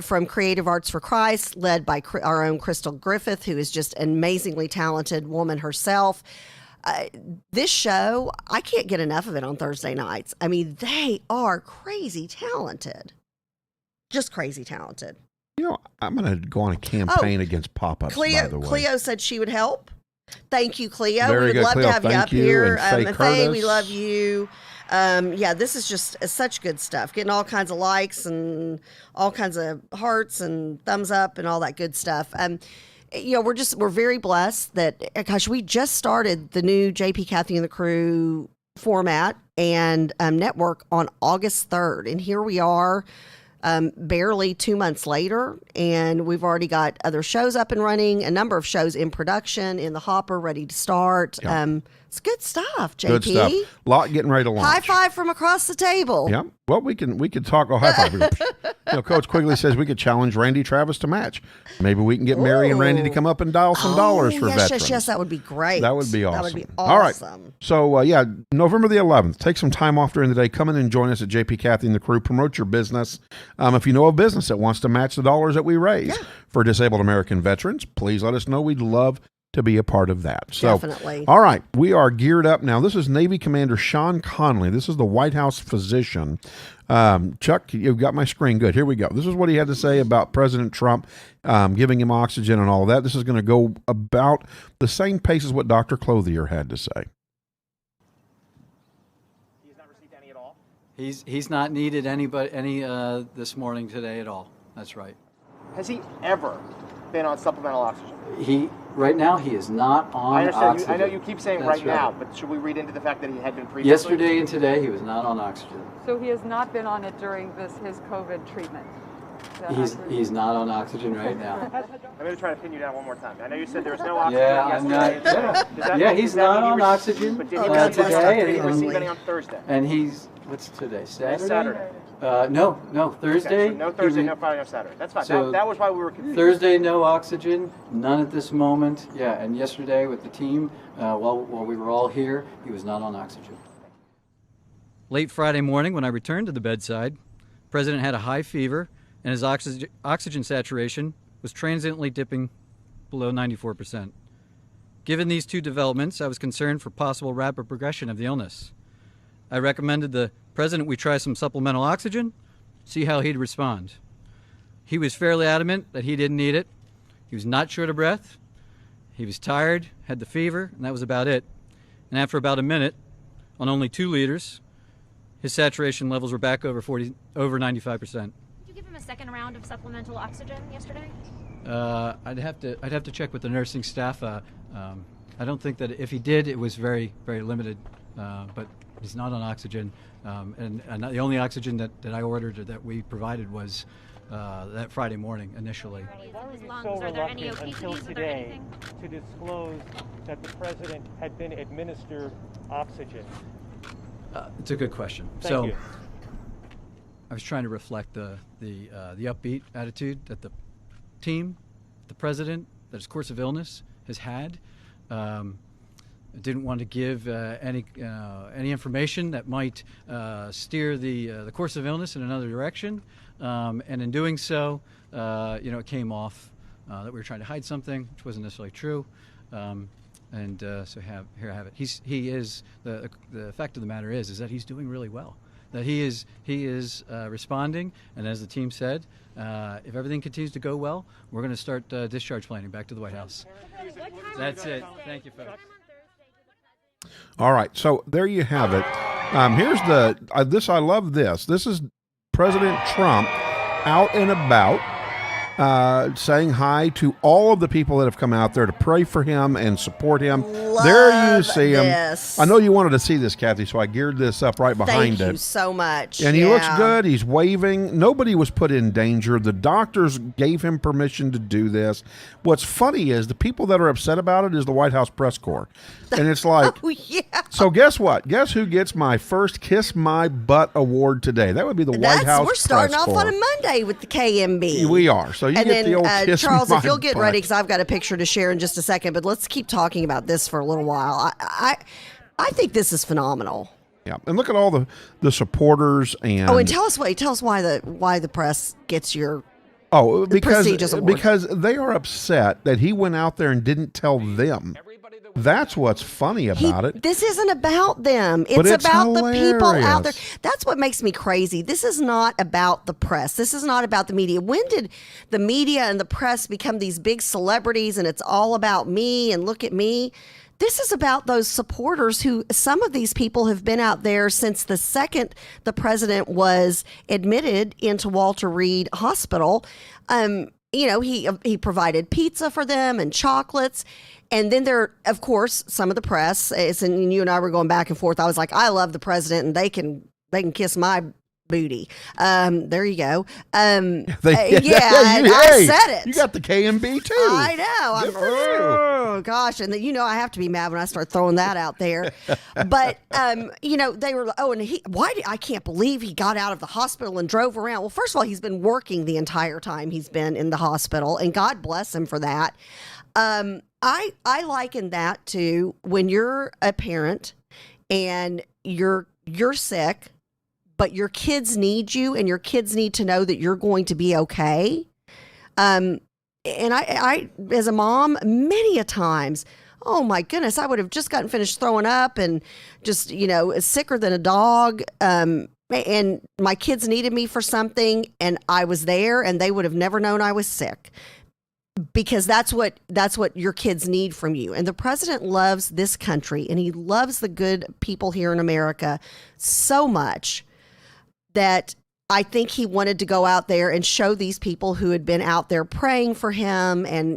from Creative Arts for Christ, led by our own Crystal Griffith, who is just an amazingly talented woman herself. This show, I can't get enough of it on Thursday nights. I mean, they are crazy talented. Just crazy talented. I'm going to go on a campaign against pop-ups, by the way. Cleo said she would help. Thank you, Cleo. Very we would good, love Cleo. to have you up Thank you. here. And Faye, we love you. This is just such good stuff. Getting all kinds of likes and all kinds of hearts and thumbs up and all that good stuff. We're very blessed that, gosh, we just started the new JP, Kathy, and the Crew format and network on August 3rd. And here we are, barely 2 months later, and we've already got other shows up and running, a number of shows in production, in the hopper, ready to start. Yep. It's good stuff, JP. Good stuff. A lot getting ready to launch. High five from across the table. Yeah. Well, we could talk. Oh, high five. Coach Quigley says we could challenge Randy Travis to match. Maybe we can get Mary and Randy to come up and dial some dollars for veterans. Yes, that would be great. That would be awesome. That would be awesome. All right. So, November the 11th. Take some time off during the day. Come in and join us at JP, Kathy, and the Crew. Promote your business. If you know a business that wants to match the dollars that we raise for disabled American veterans, please let us know. We'd love to be a part of that. So, definitely. All right, we are geared up now. This is Navy Commander Sean Conley. This is the White House physician. Chuck, you've got my screen. Good. Here we go. This is what he had to say about President Trump giving him oxygen and all of that. This is going to go about the same pace as what Dr. Clothier had to say. He's not received any at all? He's not needed any this morning today at all. That's right. Has he ever been on supplemental oxygen? Right now he is not on I understand. oxygen. I know you keep saying That's right now, but should we read into the fact that he had been previously? Yesterday and today he was not on oxygen. So he has not been on it during his COVID treatment? He's not on oxygen right now. I'm going to try to pin you down one more time. I know you said there was no oxygen yesterday. Yeah, he's not on oxygen but did he receive today. Did he receive any on Thursday? And what's today? Saturday? Saturday. No, Thursday. Okay, so no Thursday, no Friday, no Saturday. That's fine. So that was why we were confused. Thursday, no oxygen, none at this moment. Yeah, and yesterday with the team, while we were all here, he was not on oxygen. Late Friday morning, when I returned to the bedside, the President had a high fever, and his oxygen saturation was transiently dipping below 94%. Given these two developments, I was concerned for possible rapid progression of the illness. I recommended the President we try some supplemental oxygen, see how he'd respond. He was fairly adamant that he didn't need it. He was not short of breath. He was tired, had the fever, and that was about it. And after about a minute, on only 2 liters, his saturation levels were back over 95%. Did you give him a second round of supplemental oxygen yesterday? I'd have to check with the nursing staff. I don't think that if he did, it was very, very limited. But he's not on oxygen, and the only oxygen that I ordered or that we provided was that Friday morning initially. Why were you Lungs. so Are there any reluctant until obesities? Is there today anything? to disclose that the president had been administered oxygen? It's a good question. Thank you. I was trying to reflect the upbeat attitude that the team, the president, that his course of illness has had. I didn't want to give any information that might steer the course of illness in another direction, and in doing so, it came off that we were trying to hide something, which wasn't necessarily true. So here I have it. He is the fact of the matter is that he's doing really well. That he is responding, and as the team said, if everything continues to go well, we're going to start discharge planning back to the White House. That's it. Thank you, folks. All right, so there you have it. Here's I love this. This is President Trump out and about saying hi to all of the people that have come out there to pray for him and support him. There you see him. I know you wanted to see this, Kathy, so I geared this up right behind it. Thank you so much. And he looks good. He's waving. Nobody was put in danger. The doctors gave him permission to do this. What's funny is the people that are upset about it is the White House press corps. And it's like, oh, yeah. So guess what? Guess who gets my first Kiss My Butt award today? That would be the White House We're starting press off corps. on a Monday with the KMB. We are. So you and get then, the old Kiss Charles, My if you'll get Butt. ready, because I've got a picture to share in just a second, but let's keep talking about this for a little while. I think this is phenomenal. Yeah, and look at all the supporters and and tell us why the press gets your because award. they are upset that he went out there and didn't tell them. That's what's funny about it. This isn't about them. It's about the people out there. That's what makes me crazy. This is not about the press. This is not about the media. When did the media and the press become these big celebrities and it's all about me and look at me? This is about those supporters who, some of these people have been out there since the second the president was admitted into Walter Reed Hospital. He provided pizza for them and chocolates. And then there, of course, some of the press, and you and I were going back and forth. I was like, I love the president and they can kiss my booty. There you go. I said it. You got the KMB too. I know. Oh gosh, and I have to be mad when I start throwing that out there. But they were. Oh, and I can't believe he got out of the hospital and drove around. Well, first of all, he's been working the entire time he's been in the hospital, and God bless him for that. I liken that to when you're a parent and you're sick, but your kids need you and your kids need to know that you're going to be okay. And I, as a mom, many a times, oh my goodness, I would have just gotten finished throwing up and just, sicker than a dog. And my kids needed me for something and I was there and they would have never known I was sick. Because that's what your kids need from you. And the president loves this country and he loves the good people here in America so much that I think he wanted to go out there and show these people who had been out there praying for him and,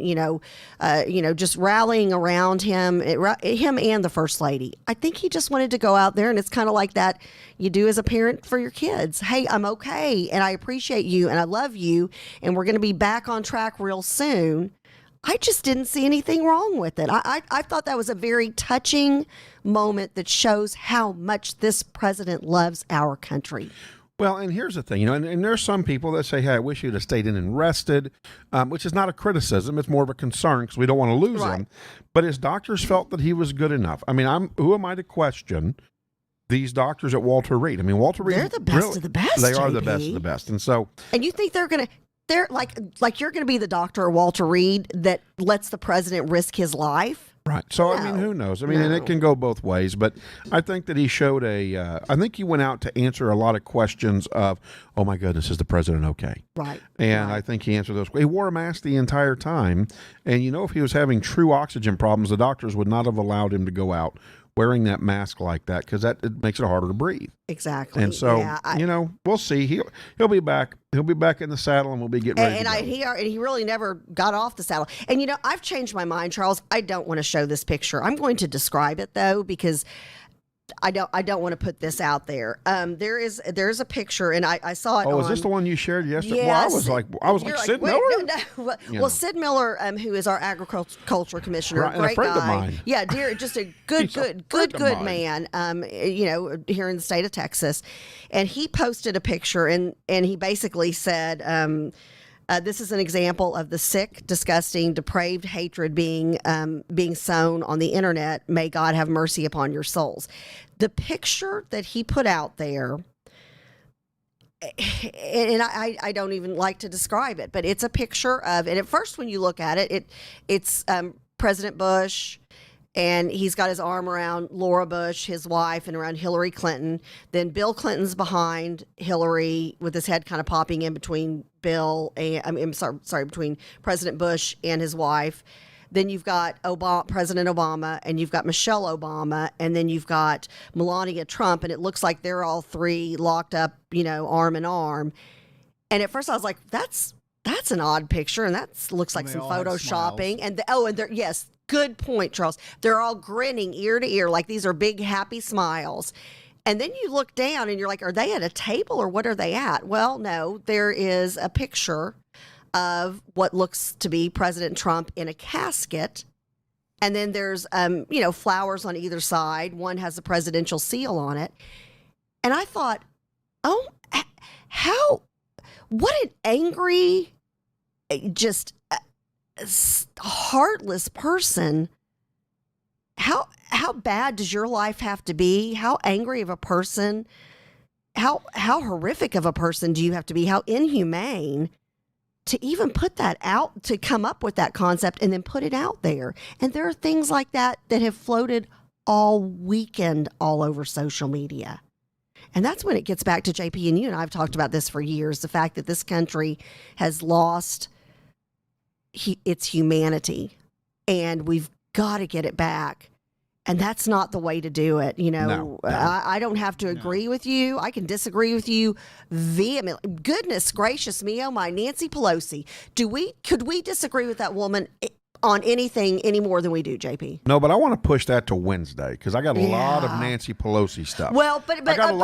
just rallying around him and the first lady. I think he just wanted to go out there, and it's kind of like that you do as a parent for your kids. Hey, I'm okay, and I appreciate you, and I love you, and we're going to be back on track real soon. I just didn't see anything wrong with it. I thought that was a very touching moment that shows how much this president loves our country. Well, and here's the thing, and there's some people that say, hey, I wish you'd have stayed in and rested, which is not a criticism. It's more of a concern because we don't want to lose him. But his doctors felt that he was good enough. I mean, who am I to question these doctors at Walter Reed? I mean, Walter Reed. They're the best of the best. They are JP. the best of the best. And so. And you think they're like you're going to be the doctor at Walter Reed that lets the president risk his life? Right. So, I mean, who knows? I mean, and it can go both ways. But I think that he showed I think he went out to answer a lot of questions of, oh, my goodness, is the president okay? Right. And I think he answered those. He wore a mask the entire time. And, if he was having true oxygen problems, the doctors would not have allowed him to go out wearing that mask like that because it makes it harder to breathe. Exactly. And so, we'll see. He'll be back. He'll be back in the saddle, and we'll be getting ready to go. And he really never got off the saddle. And, I've changed my mind, Charles. I don't want to show this picture. I'm going to describe it, though, because I don't want to put this out there. There's a picture, and I saw it. Oh, on, is this the one you shared yesterday? Yes. Well, I was like Sid wait, Miller. Well, Yeah. Sid Miller, who is our agriculture commissioner, Right, and a great friend of guy. mine. Yeah, dear, just a good man. Here in the state of Texas, and he posted a picture, and he basically said. This is an example of the sick, disgusting, depraved hatred being sown on the internet. May God have mercy upon your souls. The picture that he put out there, and I don't even like to describe it, but it's a picture of, and at first when you look at it, it's President Bush, and he's got his arm around Laura Bush, his wife, and around Hillary Clinton. Then Bill Clinton's behind Hillary with his head kind of popping in between Bill and between President Bush and his wife. Then you've got President Obama, and you've got Michelle Obama, and then you've got Melania Trump, and it looks like they're all three locked up, arm in arm. And at first I was like, that's an odd picture, and that looks like And some they all have photoshopping. smiles. And they're, yes, good point, Charles. They're all grinning ear to ear like these are big, happy smiles. And then you look down and you're like, are they at a table or what are they at? Well, no, there is a picture of what looks to be President Trump in a casket. And then there's, flowers on either side. One has the presidential seal on it. And I thought, what an angry, just heartless person. How bad does your life have to be? How angry of a person? How horrific of a person do you have to be? How inhumane to even put that out, to come up with that concept and then put it out there. And there are things like that have floated all weekend all over social media. And that's when it gets back to JP, and you and I have talked about this for years, the fact that this country has lost its humanity, and we've got to get it back. And that's not the way to do it. No. I don't have to agree with you. I can disagree with you vehemently. Goodness gracious me, oh my, Nancy Pelosi. Could we disagree with that woman on anything any more than we do, JP? No, but I want to push that to Wednesday because I got a lot of Nancy Pelosi stuff. Well, but I got a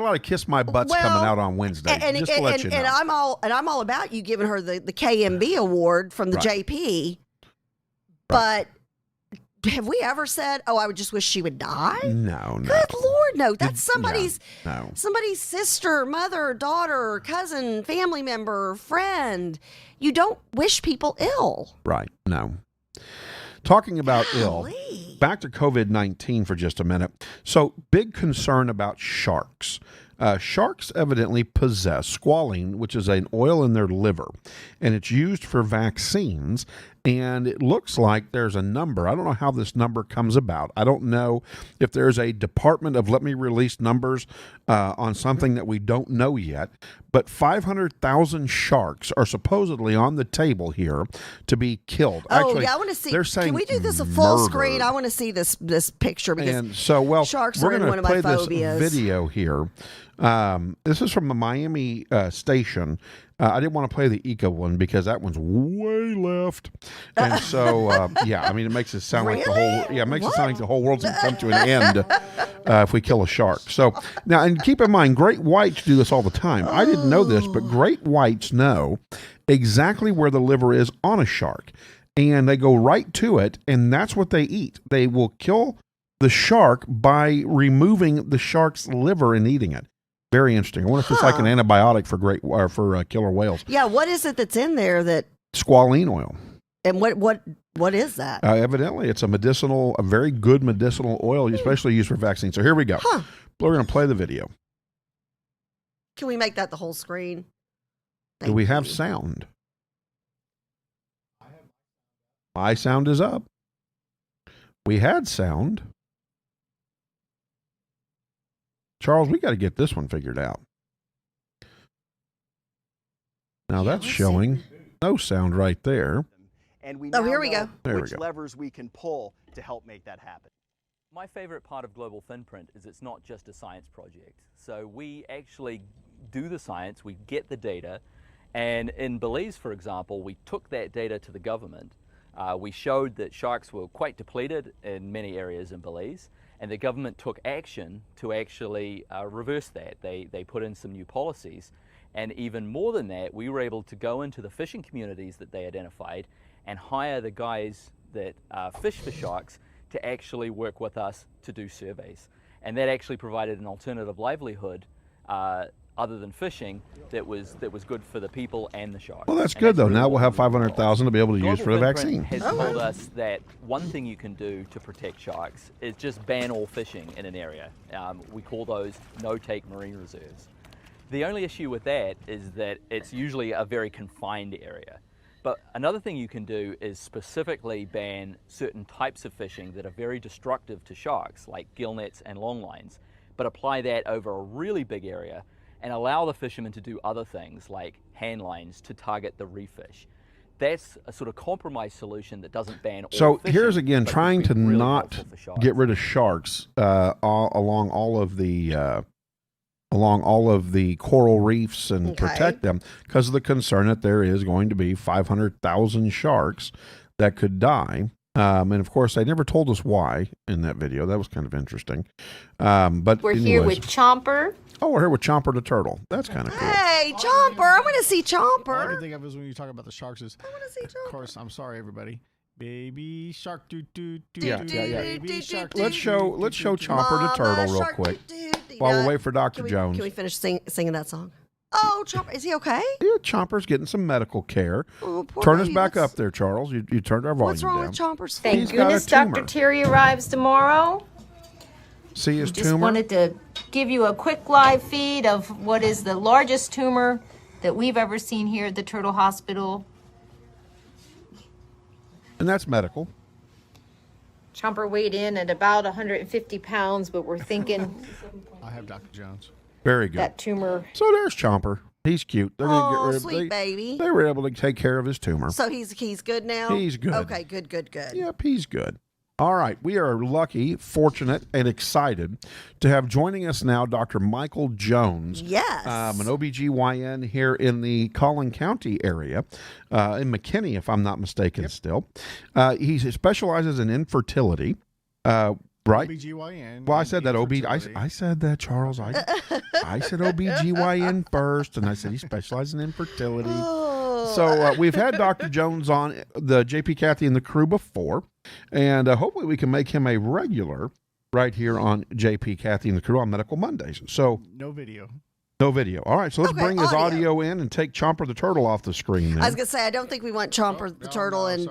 lot of kiss my butts coming out on Wednesday. Just to let you know. And I'm all about you giving her the KMB award from the JP. But have we ever said, I would just wish she would die? No. Good Lord, no. That's somebody's no. somebody's sister, mother, daughter, cousin, family member, friend. You don't wish people ill. Right. No. Talking about ill, back to COVID-19 for just a minute. So, big concern about sharks. Sharks evidently possess squalene, which is an oil in their liver, and it's used for vaccines. And it looks like there's a number. I don't know how this number comes about. I don't know if there's a department of let me release numbers on something that we don't know yet. But 500,000 sharks are supposedly on the table here to be killed. Actually, I want to see. They're saying can we do this a full murdered. screen? I want to see this picture because and so, sharks we're are in gonna one of play my this phobias. video here. This is from a Miami station. I didn't want to play the eco one because that one's way left, and so it makes it sound like the whole it sound like the whole world's gonna come to an end if we kill a shark. So now, and keep in mind, great whites do this all the time. I didn't know this, but great whites know exactly where the liver is on a shark, and they go right to it, and that's what they eat. They will kill the shark by removing the shark's liver and eating it. Very interesting. I wonder if it's like an antibiotic for killer whales. Yeah, what is it that's in there that? Squalene oil. And what is that? Evidently, it's a very good medicinal oil, especially used for vaccines. So here we go. We're going to play the video. Can we make that the whole screen? Do we have sound? My sound is up. We had sound. Charles, we got to get this one figured out. Now that's showing no sound right there. And we now here we know go. which levers we can pull to help make that happen. My favorite part of Global ThinPrint is it's not just a science project. So we actually do the science, we get the data, and in Belize, for example, we took that data to the government. We showed that sharks were quite depleted in many areas in Belize, And the government took action to actually reverse that. They put in some new policies. And even more than that, we were able to go into the fishing communities that they identified and hire the guys that fish for sharks to actually work with us to do surveys. And that actually provided an alternative livelihood other than fishing that was good for the people and the sharks. Well, that's good, though. Now we'll have $500,000 to be able to use for the vaccine. Has told us that one thing you can do to protect sharks is just ban all fishing in an area. We call those no-take marine reserves. The only issue with that is that it's usually a very confined area. But another thing you can do is specifically ban certain types of fishing that are very destructive to sharks, like gill nets and long lines, but apply that over a really big area and allow the fishermen to do other things like hand lines to target the reef fish. That's a sort of compromise solution that doesn't ban all So fishing, here's again but trying would be to really not helpful for sharks. get rid of sharks along all of the coral reefs and protect them, because of the concern that there is going to be 500,000 sharks that could die. And of course, they never told us why in that video. That was kind of interesting. But we're here with Chomper. Oh, we're here with Chomper the turtle. That's kind of cool. Hey, Chomper! I want to see Chomper. All I can think of is when you talk about the sharks is, I want to see Chomper. of course, I'm sorry, everybody. Baby shark, do do do. Yeah. Baby shark. Let's show Chomper the turtle real quick while we wait for Dr. Jones. Can we finish singing that song? Oh, Chomper, is he okay? Yeah, Chomper's getting some medical care. Oh, poor Turn us baby. back up there, Charles. You turned our volume What's wrong down. with Chomper's Thank He's got a goodness Dr. tumor. Terry arrives tomorrow. See his Just tumor? wanted to give you a quick live feed of what is the largest tumor that we've ever seen here at the Turtle Hospital. And that's medical. Chomper weighed in at about 150 pounds, but we're thinking I have Dr. Jones. Very good. that tumor. So there's Chomper. He's cute. They're gonna Oh, get rid sweet baby. They were able to take care of his tumor. So he's good now? He's good. Okay, good. Yep, he's good. All right. We are lucky, fortunate, and excited to have joining us now Dr. Michael Jones. Yes. An OBGYN here in the Collin County area, in McKinney, if I'm not mistaken still. He specializes in infertility, right? OBGYN. Well, I said that I said that, Charles. I said OBGYN first, and I said he specializes in infertility. So we've had Dr. Jones on the JP, Kathy, and the crew before, and hopefully we can make him a regular right here on JP, Kathy, and the crew on Medical Mondays. So no video. No video. All right, so let's bring his audio in and take Chomper the turtle off the screen. Then. I was going to say, I don't think we want Chomper the turtle and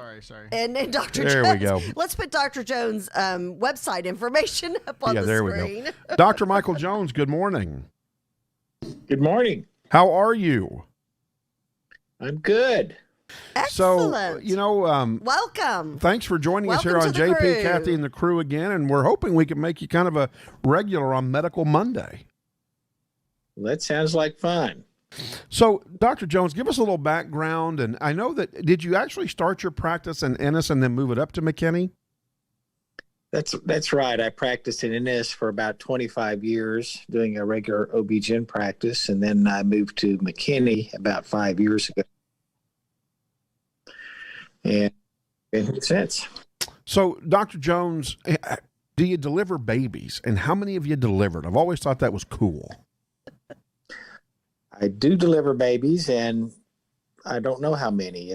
Dr. There Jones. we go. Let's put Dr. Jones' website information up on the there screen. We go. Dr. Michael Jones, good morning. Good morning. How are you? I'm good. Excellent. So, welcome. Thanks for joining us here on JP, Kathy, and the crew again, and we're hoping we can make you kind of a regular on Medical Monday. Well, that sounds like fun. So, Dr. Jones, give us a little background. And I know that, did you actually start your practice in Ennis and then move it up to McKinney? That's right. I practiced in Ennis for about 25 years, doing a regular OB-GYN practice, and then I moved to McKinney about 5 years ago. And been here since. So, Dr. Jones, do you deliver babies? And how many have you delivered? I've always thought that was cool. I do deliver babies, and I don't know how many.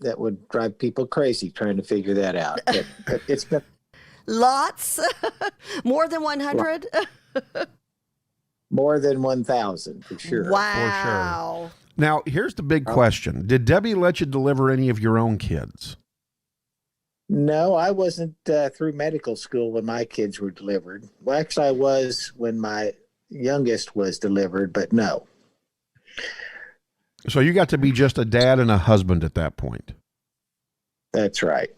That would drive people crazy trying to figure that out. But it's been lots, more than 100. More than 1,000 for sure. Wow. For sure. Now, here's the big question: did Debbie let you deliver any of your own kids? No, I wasn't through medical school when my kids were delivered. Well, actually, I was when my youngest was delivered, but no. So you got to be just a dad and a husband at that point. That's right.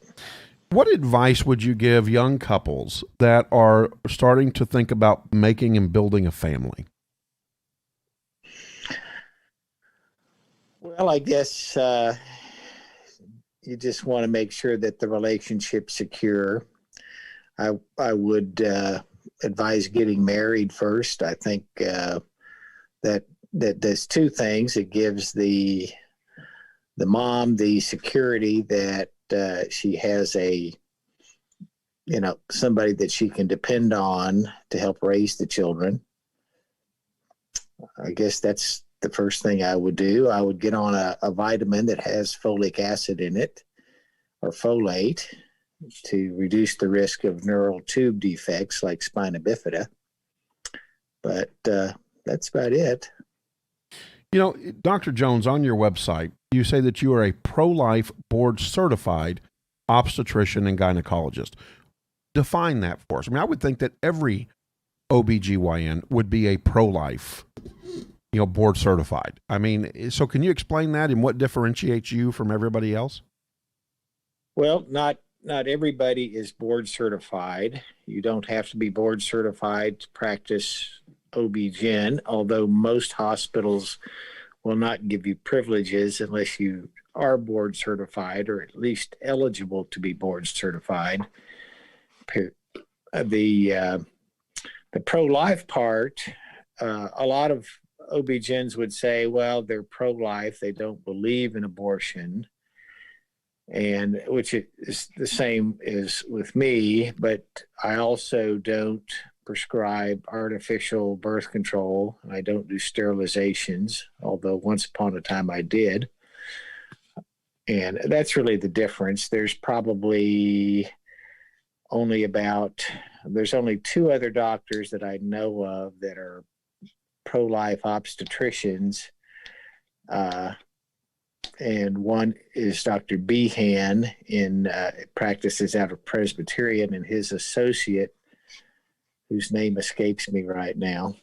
What advice would you give young couples that are starting to think about making and building a family? Well, I guess you just want to make sure that the relationship's secure. I would advise getting married first. I think that there's two things. It gives the mom the security that she has a somebody that she can depend on to help raise the children. I guess that's the first thing I would do. I would get on a vitamin that has folic acid in it, or folate, to reduce the risk of neural tube defects like spina bifida. But that's about it. Dr. Jones, on your website, you say that you are a pro-life board certified obstetrician and gynecologist. Define that for us. I mean, I would think that every OBGYN would be a pro-life, board certified. I mean, so can you explain that and what differentiates you from everybody else? Well, not everybody is board certified. You don't have to be board certified to practice OB-GYN, although most hospitals will not give you privileges unless you are board certified or at least eligible to be board certified. The pro-life part, a lot of OB-GYNs would say, well, they're pro-life, they don't believe in abortion, and which is the same as with me, but I also don't prescribe artificial birth control. I don't do sterilizations, although once upon a time I did. And that's really the difference. There's probably there's only two other doctors that I know of that are pro-life obstetricians. And one is Dr. Behan practices out of Presbyterian, and his associate, whose name escapes me right now.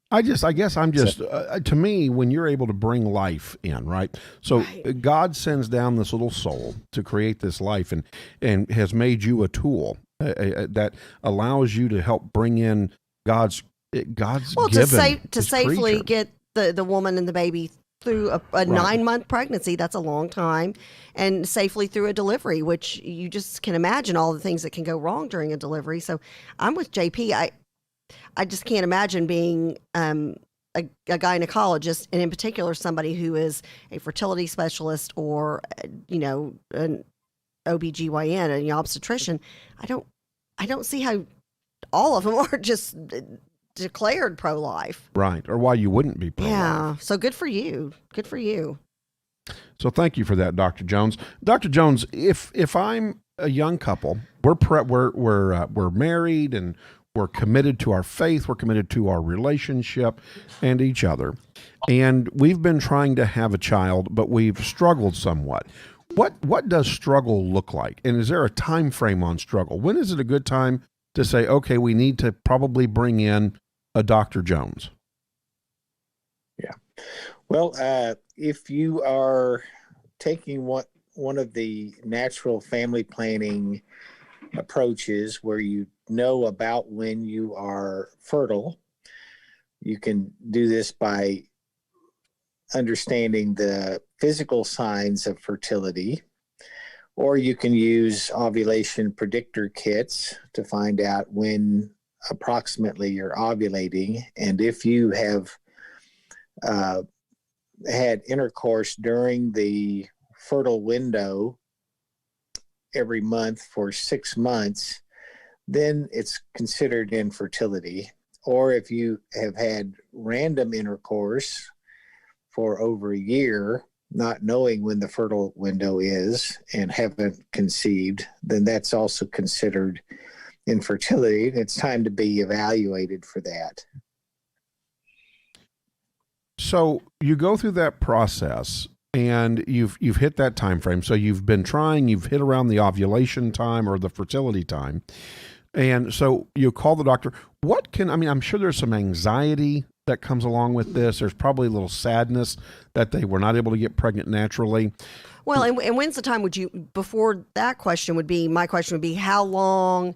I guess I'm just, to me, when you're able to bring life in, right? So right. God sends down this little soul to create this life and has made you a tool that allows you to help bring in God's given to safely get the woman and the baby through a right. 9-month pregnancy. That's a long time, and safely through a delivery, which you just can imagine all the things that can go wrong during a delivery. So I'm with JP. I just can't imagine being a gynecologist, and in particular somebody who is a fertility specialist or an OBGYN, an obstetrician. I don't see how all of them are just declared pro-life. Right, or why you wouldn't be pro-life. Yeah, so good for you. Good for you. So thank you for that, Dr. Jones. Dr. Jones, if I'm a young couple, we're married and we're committed to our faith, we're committed to our relationship and each other, and we've been trying to have a child, but we've struggled somewhat. What does struggle look like? And is there a time frame on struggle? When is it a good time to say, okay, we need to probably bring in a Dr. Jones? Yeah. Well, if you are taking one of the natural family planning approaches where you know about when you are fertile, you can do this by understanding the physical signs of fertility, or you can use ovulation predictor kits to find out when approximately you're ovulating. And if you have had intercourse during the fertile window every month for 6 months, then it's considered infertility. Or if you have had random intercourse for over a year, not knowing when the fertile window is and haven't conceived, then that's also considered infertility. It's time to be evaluated for that. So you go through that process and you've hit that time frame. So you've been trying, you've hit around the ovulation time or the fertility time. And so you call the doctor. I'm sure there's some anxiety that comes along with this. There's probably a little sadness that they were not able to get pregnant naturally. Well, and when's the time before that question would be, my question would be, how long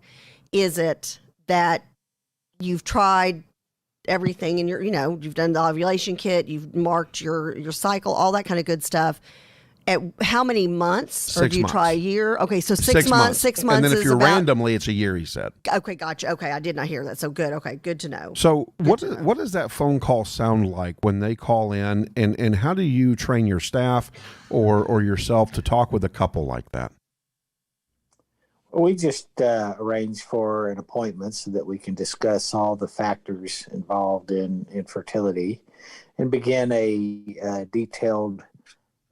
is it that you've tried everything and you've done the ovulation kit, you've marked your cycle, all that kind of good stuff. At how many months? 6 or do you months. Try a year? Okay, so 6 months. 6 months. And then if is you're about, randomly, it's a year, he said. Okay, gotcha. Okay, I did not hear that. So good. Okay, good to know. So what does that phone call sound like when they call in, and how do you train your staff or yourself to talk with a couple like that? We just arrange for an appointment so that we can discuss all the factors involved in infertility and begin a detailed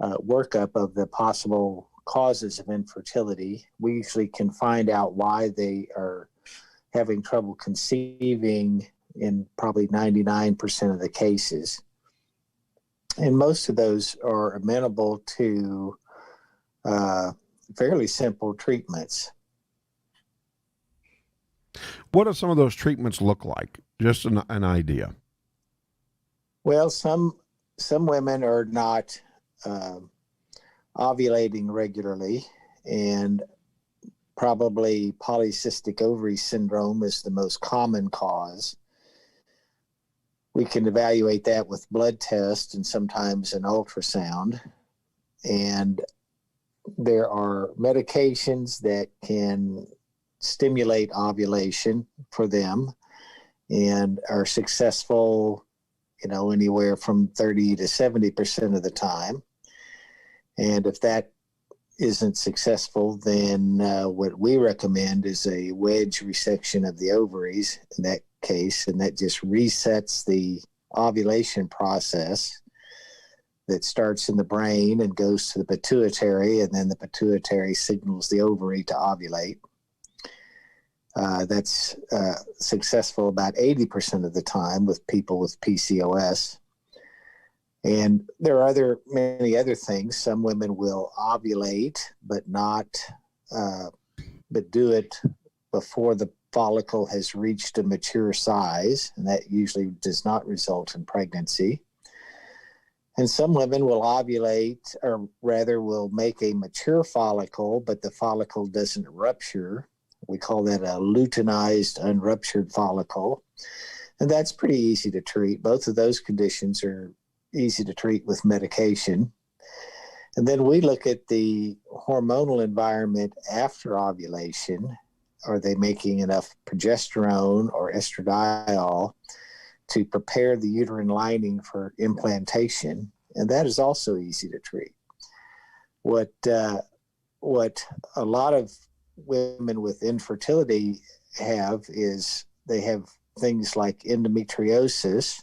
workup of the possible causes of infertility. We usually can find out why they are having trouble conceiving in probably 99% of the cases. And most of those are amenable to fairly simple treatments. What do some of those treatments look like? Just an idea. Well, some women are not ovulating regularly, and probably polycystic ovary syndrome is the most common cause. We can evaluate that with blood tests and sometimes an ultrasound. And there are medications that can stimulate ovulation for them and are successful, anywhere from 30 to 70% of the time. And if that isn't successful, then what we recommend is a wedge resection of the ovaries in that case, and that just resets the ovulation process that starts in the brain and goes to the pituitary, and then the pituitary signals the ovary to ovulate. That's successful about 80% of the time with people with PCOS. And there are many other things. Some women will ovulate, but do it before the follicle has reached a mature size, and that usually does not result in pregnancy. And some women will ovulate, or rather will make a mature follicle, but the follicle doesn't rupture. We call that a luteinized unruptured follicle. And that's pretty easy to treat. Both of those conditions are easy to treat with medication. And then we look at the hormonal environment after ovulation. Are they making enough progesterone or estradiol to prepare the uterine lining for implantation? And that is also easy to treat. What a lot of women with infertility have is they have things like endometriosis.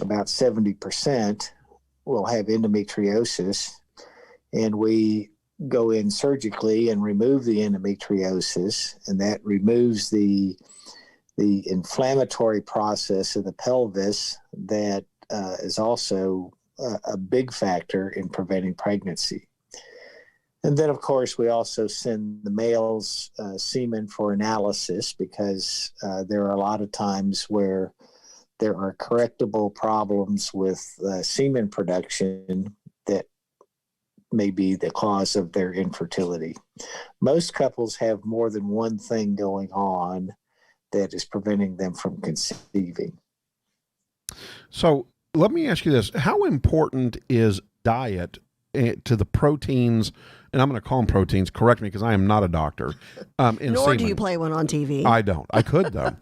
About 70% will have endometriosis, and we go in surgically and remove the endometriosis, and that removes the inflammatory process of the pelvis that is also a big factor in preventing pregnancy. And then, of course, we also send the male's semen for analysis, because there are a lot of times where there are correctable problems with semen production that may be the cause of their infertility. Most couples have more than one thing going on that is preventing them from conceiving. So let me ask you this. How important is diet to the proteins, and I'm going to call them proteins, correct me because I am not a doctor. Nor do you play one on TV. I don't. I could, though.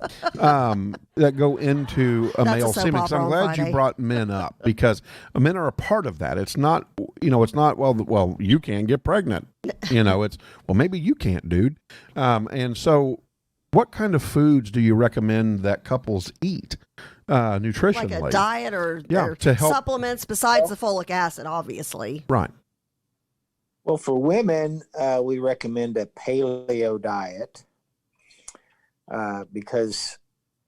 That go into a male semen. Because I'm glad you brought men up, because men are a part of that. It's not, it's not, well, you can't get pregnant. It's, well, maybe you can't, dude. And so what kind of foods do you recommend that couples eat nutritionally? Like a diet or to help supplements besides the folic acid, obviously. Right. Well, for women, we recommend a paleo diet because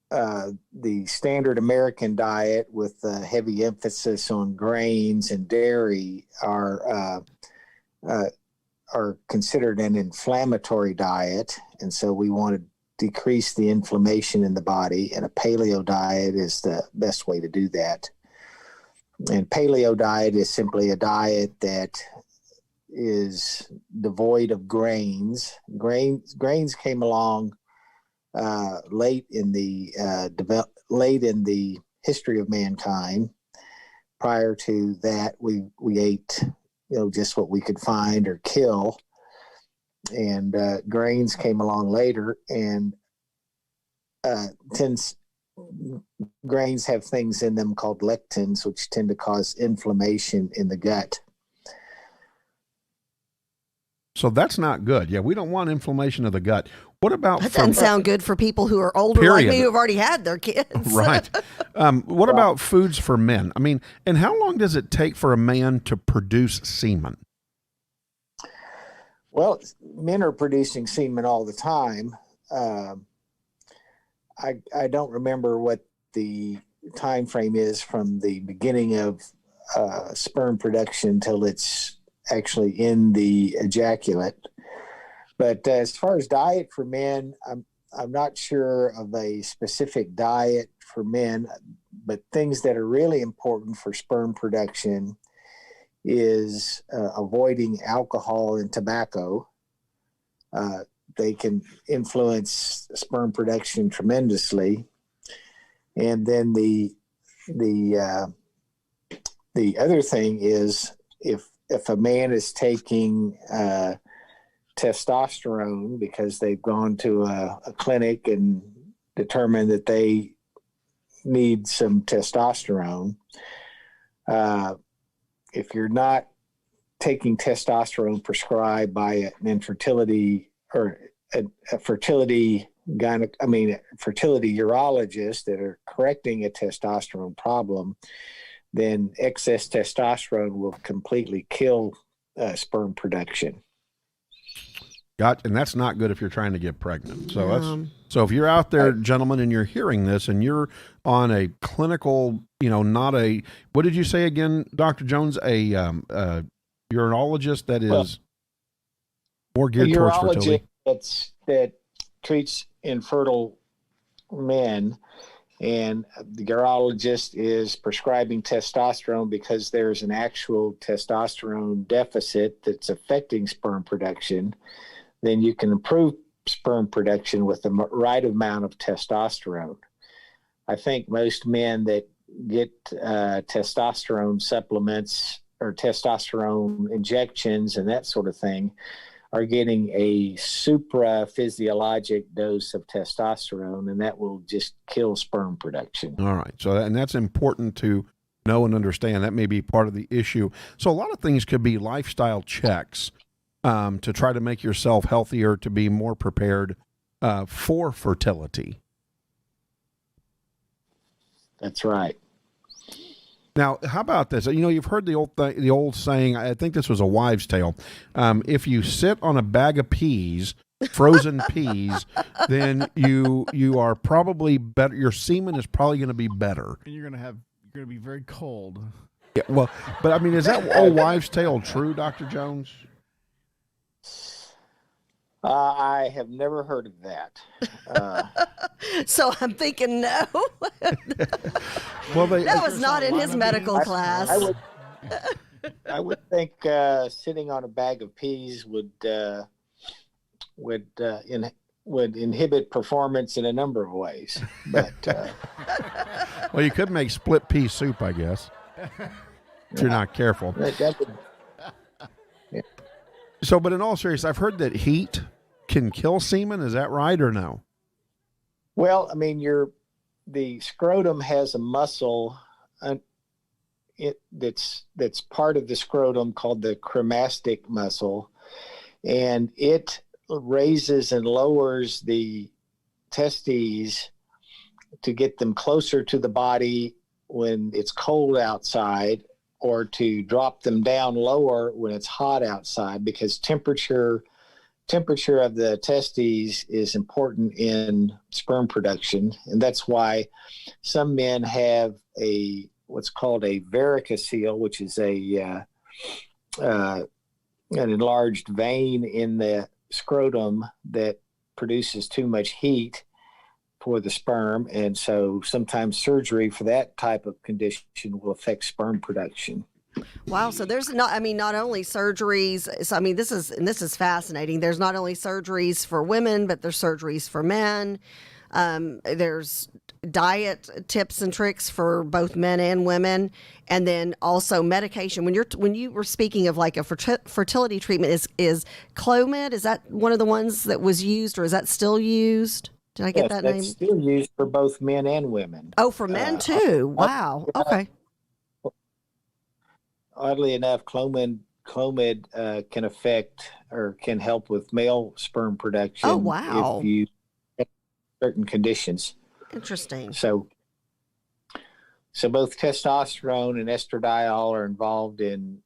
the standard American diet with heavy emphasis on grains and dairy are considered an inflammatory diet, and so we want to decrease the inflammation in the body, and a paleo diet is the best way to do that. And paleo diet is simply a diet that is devoid of grains. Grains came along late in the history of mankind. Prior to that, we ate just what we could find or kill, and grains came along later. And grains have things in them called lectins, which tend to cause inflammation in the gut. So that's not good. Yeah, we don't want inflammation of the gut. What about That doesn't sound good for people who are older like me who've already had their kids. Right. What about foods for men? I mean, and how long does it take for a man to produce semen? Well, men are producing semen all the time. I don't remember what the time frame is from the beginning of sperm production till it's actually in the ejaculate. But as far as diet for men, I'm not sure of a specific diet for men, but things that are really important for sperm production is avoiding alcohol and tobacco. They can influence sperm production tremendously. And then the other thing is if a man is taking testosterone because they've gone to a clinic and determined that they need some testosterone, if you're not taking testosterone prescribed by an infertility or a fertility urologist that are correcting a testosterone problem, then excess testosterone will completely kill sperm production. And that's not good if you're trying to get pregnant. So so if you're out there, gentlemen, and you're hearing this and you're on a clinical, not a, what did you say again, Dr. Jones, a urologist that is more geared towards fertility? That treats infertile men, and the urologist is prescribing testosterone because there's an actual testosterone deficit that's affecting sperm production, then you can improve sperm production with the right amount of testosterone. I think most men that get testosterone supplements or testosterone injections and that sort of thing are getting a supra-physiologic dose of testosterone, and that will just kill sperm production. All right. So, and that's important to know and understand. That may be part of the issue. So a lot of things could be lifestyle checks to try to make yourself healthier, to be more prepared for fertility. That's right. Now, how about this? You've heard the old saying. I think this was a wives' tale. If you sit on a bag of peas, frozen peas, then you are probably better. Your semen is probably going to be better. And you're going to be very cold. Yeah. Well, but I mean, is that old wives' tale true, Dr. Jones? I have never heard of that. So I'm thinking no. Well, that was not in his medical class. I would think sitting on a bag of peas would inhibit performance in a number of ways. But well, you could make split pea soup, I guess, if you're not careful. Yeah. So, but in all seriousness, I've heard that heat can kill semen. Is that right or no? Well, I mean, the scrotum has a muscle that's part of the scrotum called the cremastic muscle, and it raises and lowers the testes to get them closer to the body when it's cold outside, or to drop them down lower when it's hot outside, because temperature of the testes is important in sperm production. And that's why some men have what's called a varicocele, which is an enlarged vein in the scrotum that produces too much heat for the sperm, and so sometimes surgery for that type of condition will affect sperm production. Wow, so there's not only surgeries. So I mean, this is fascinating. There's not only surgeries for women, but there's surgeries for men. There's diet tips and tricks for both men and women, and then also medication. When you were speaking of like a fertility treatment, is Clomid, is that one of the ones that was used, or is that still used? Did I get that name? It's still used for both men and women. Oh, for men too. Wow. Okay. Oddly enough, Clomid Clomid can affect or can help with male sperm production. Oh, wow. If you have certain conditions. Interesting. So both testosterone and estradiol are involved in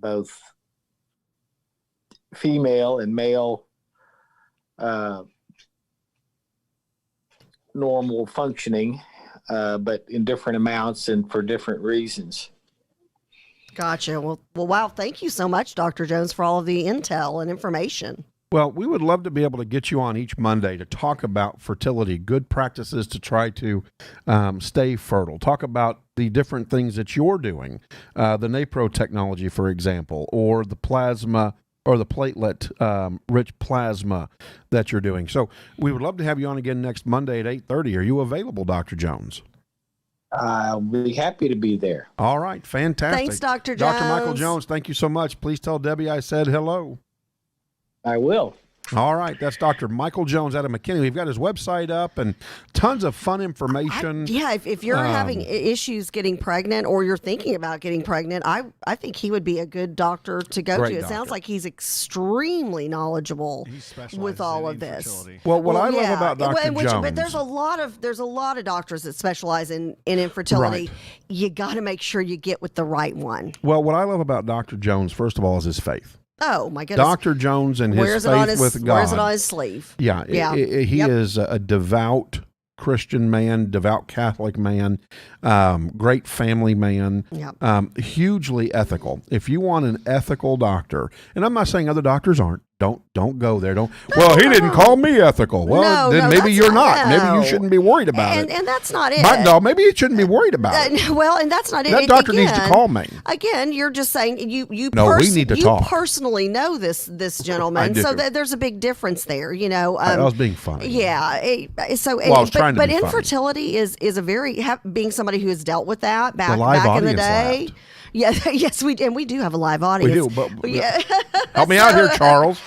both female and male normal functioning, but in different amounts and for different reasons. Gotcha. Well, wow. Thank you so much, Dr. Jones, for all of the intel and information. Well, we would love to be able to get you on each Monday to talk about fertility, good practices to try to stay fertile, talk about the different things that you're doing, the NAPRO technology, for example, or the plasma or the platelet rich plasma that you're doing. So we would love to have you on again next Monday at 8:30. Are you available, Dr. Jones? I'll be happy to be there. All right. Fantastic. Thanks, Dr. Jones. Dr. Michael Jones, thank you so much. Please tell Debbie I said hello. I will. All right. That's Dr. Michael Jones out of McKinney. We've got his website up and tons of fun information. If you're having issues getting pregnant or you're thinking about getting pregnant, I think he would be a good doctor to go to. It sounds like he's extremely knowledgeable with all of this. Fertility. Well, what I love about Dr. Jones. But there's a lot of doctors that specialize in infertility. Right. You got to make sure you get with the right one. Well, what I love about Dr. Jones, first of all, is his faith. Oh, my goodness. Dr. Jones and his faith with God. Wears it on his sleeve. Yeah. He is a devout Christian man, devout Catholic man, great family man, hugely ethical. If you want an ethical doctor, and I'm not saying other doctors aren't, don't go there. Well, he didn't call me ethical. Well, then maybe you're not. Maybe you shouldn't be worried about it. And that's not it. No, maybe you shouldn't be worried about it. Well, and that's not it. That doctor needs to call me. Again, you're just saying you we need to talk. You personally know this gentleman, so there's a big difference there. You know, I was being funny. Yeah. I was trying to but be funny. infertility is a very being somebody who has dealt with that back in the day. Laughed. Yeah, yes, we do have a live audience. We do, but help me out here, Charles.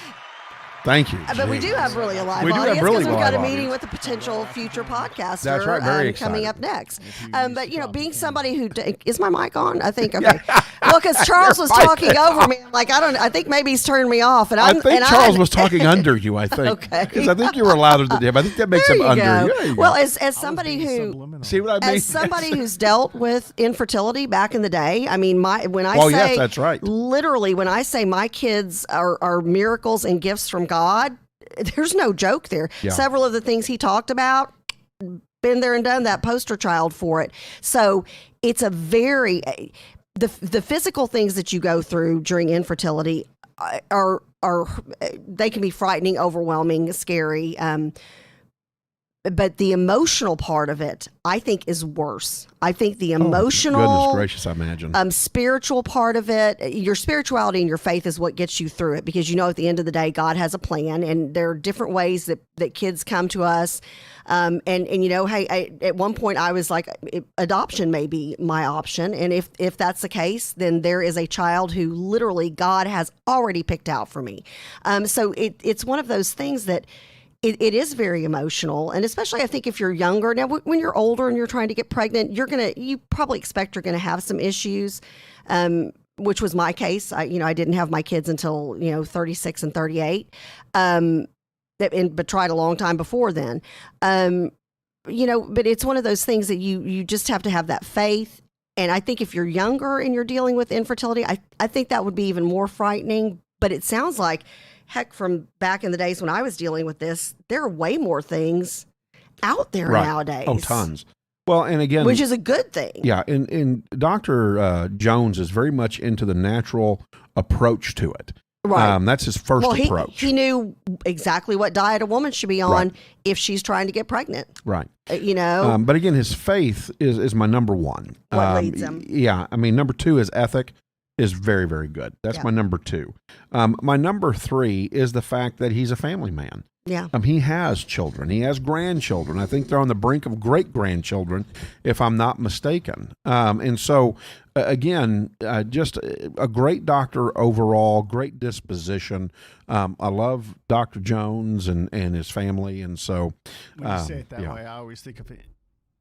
Thank you. But we do have really a live audience because we've got a meeting with a potential future podcaster. That's right, very coming up next. But being somebody who is my mic on? I think okay. Well, because Charles was talking over me. I'm like, I think maybe he's turned me off. And I think Charles was talking under you. I think because I think you were louder than him. I think that makes him under you. Well, as somebody who see what I mean? As somebody who's dealt with infertility back in the day, I mean, yes, that's right. Literally, when I say my kids are miracles and gifts from God, there's no joke there. Yeah. Several of the things he talked about, been there and done that, poster child for it. So it's a very the physical things that you go through during infertility are they can be frightening, overwhelming, scary. But the emotional part of it, I think, is worse. I think the emotional, goodness gracious, I imagine, spiritual part of it, your spirituality and your faith is what gets you through it, because at the end of the day, God has a plan, and there are different ways that kids come to us. Hey, at one point I was like, adoption may be my option, and if that's the case, then there is a child who literally God has already picked out for me. So it's one of those things that. It is very emotional, and especially I think if you're younger. Now, when you're older and you're trying to get pregnant, you probably expect you're going to have some issues, which was my case. I didn't have my kids until 36 and 38, but tried a long time before then. But it's one of those things that you just have to have that faith. And I think if you're younger and you're dealing with infertility, I think that would be even more frightening. But it sounds like, heck, from back in the days when I was dealing with this, there are way more things out there nowadays. Oh, tons. Well, and again, which is a good thing. Yeah, and Dr. Jones is very much into the natural approach to it. Right. That's his first approach. He knew exactly what diet a woman should be on if she's trying to get pregnant. Right. But again, his faith is my number one. What leads him? Yeah. I mean, number two is ethic. Is very, very good. That's my number two. My number three is the fact that he's a family man. Yeah. He has children. He has grandchildren. I think they're on the brink of great-grandchildren, if I'm not mistaken. And so, again, just a great doctor overall, great disposition. I love Dr. Jones and his family. And so... when you say it that way, I always think of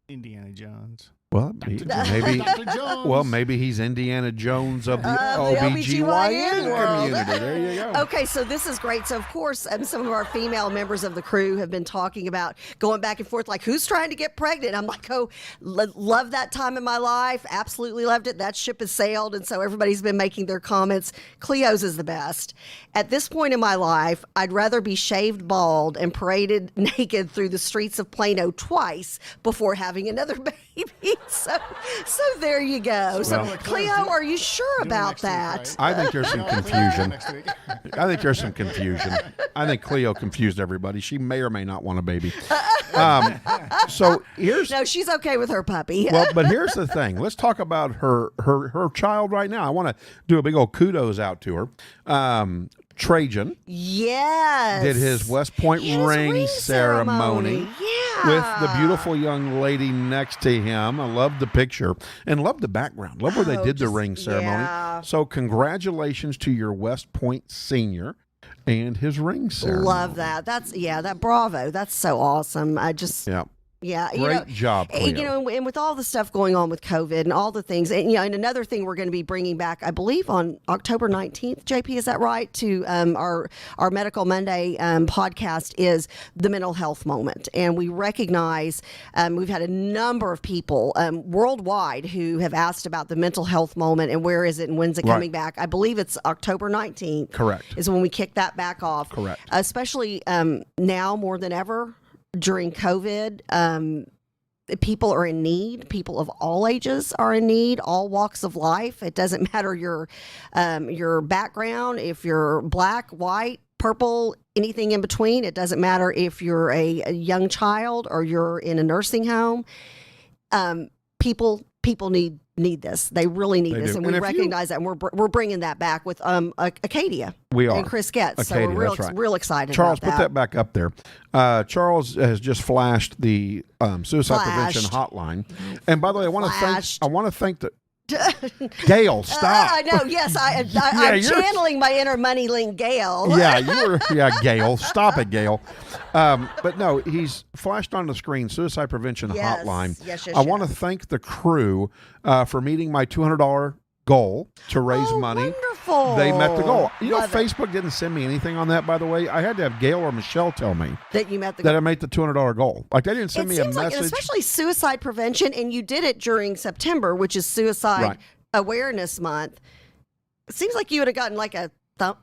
Indiana Jones. Well, maybe he's Indiana Jones of the OBGYN community. There you go. Okay, so this is great. So, of course, some of our female members of the crew have been talking about going back and forth, like, who's trying to get pregnant? I'm like, love that time in my life. Absolutely loved it. That ship has sailed. And so everybody's been making their comments. Cleo's is the best. At this point in my life, I'd rather be shaved bald and paraded naked through the streets of Plano twice before having another baby. So there you go. So, Cleo, are you sure about that? I think there's some confusion. I think Cleo confused everybody. She may or may not want a baby. So here's no, she's okay with her puppy. Well, but here's the thing. Let's talk about her child right now. I want to do a big old kudos out to her. Trajan, did his West Point ring ceremony with the beautiful young lady next to him. I love the picture and love the background. Love where they did the ring ceremony. Yeah. So congratulations to your West Point senior and his ring ceremony. Love that. Bravo. That's so awesome. Yeah, great job, Cleo. And with all the stuff going on with COVID and all the things, and and another thing we're going to be bringing back, I believe, on October 19th, JP, is that right? To our Medical Monday podcast is the mental health moment, and we recognize we've had a number of people worldwide who have asked about the mental health moment and where is it and when's it coming back. I believe it's October 19th. Correct. Is when we kick that back off. Correct. Especially now more than ever. During COVID, people are in need. People of all ages are in need, all walks of life. It doesn't matter your background, if you're black, white, purple, anything in between. It doesn't matter if you're a young child or you're in a nursing home. People need this. They really need this, and we recognize that. And we're bringing that back with Acadia. We are. And Chris Getz. Acadia, So we're real excited. Charles, about put that back up there. Charles has just flashed the suicide prevention hotline. And by the way, I want to thank the Gail, stop. I know. Yes, I'm channeling my inner money link, Gail. Gail. Stop it, Gail. But no, he's flashed on the screen, suicide prevention hotline. Yes, I want to thank the crew for meeting my $200 goal to raise money. Wonderful. They met the goal. Facebook didn't send me anything on that, by the way. I had to have Gail or Michelle tell me that you met I made the $200 goal. Like, they didn't send me a message. Like, especially suicide prevention, and you did it during September, which is Suicide Awareness Month. It seems like you would have gotten like a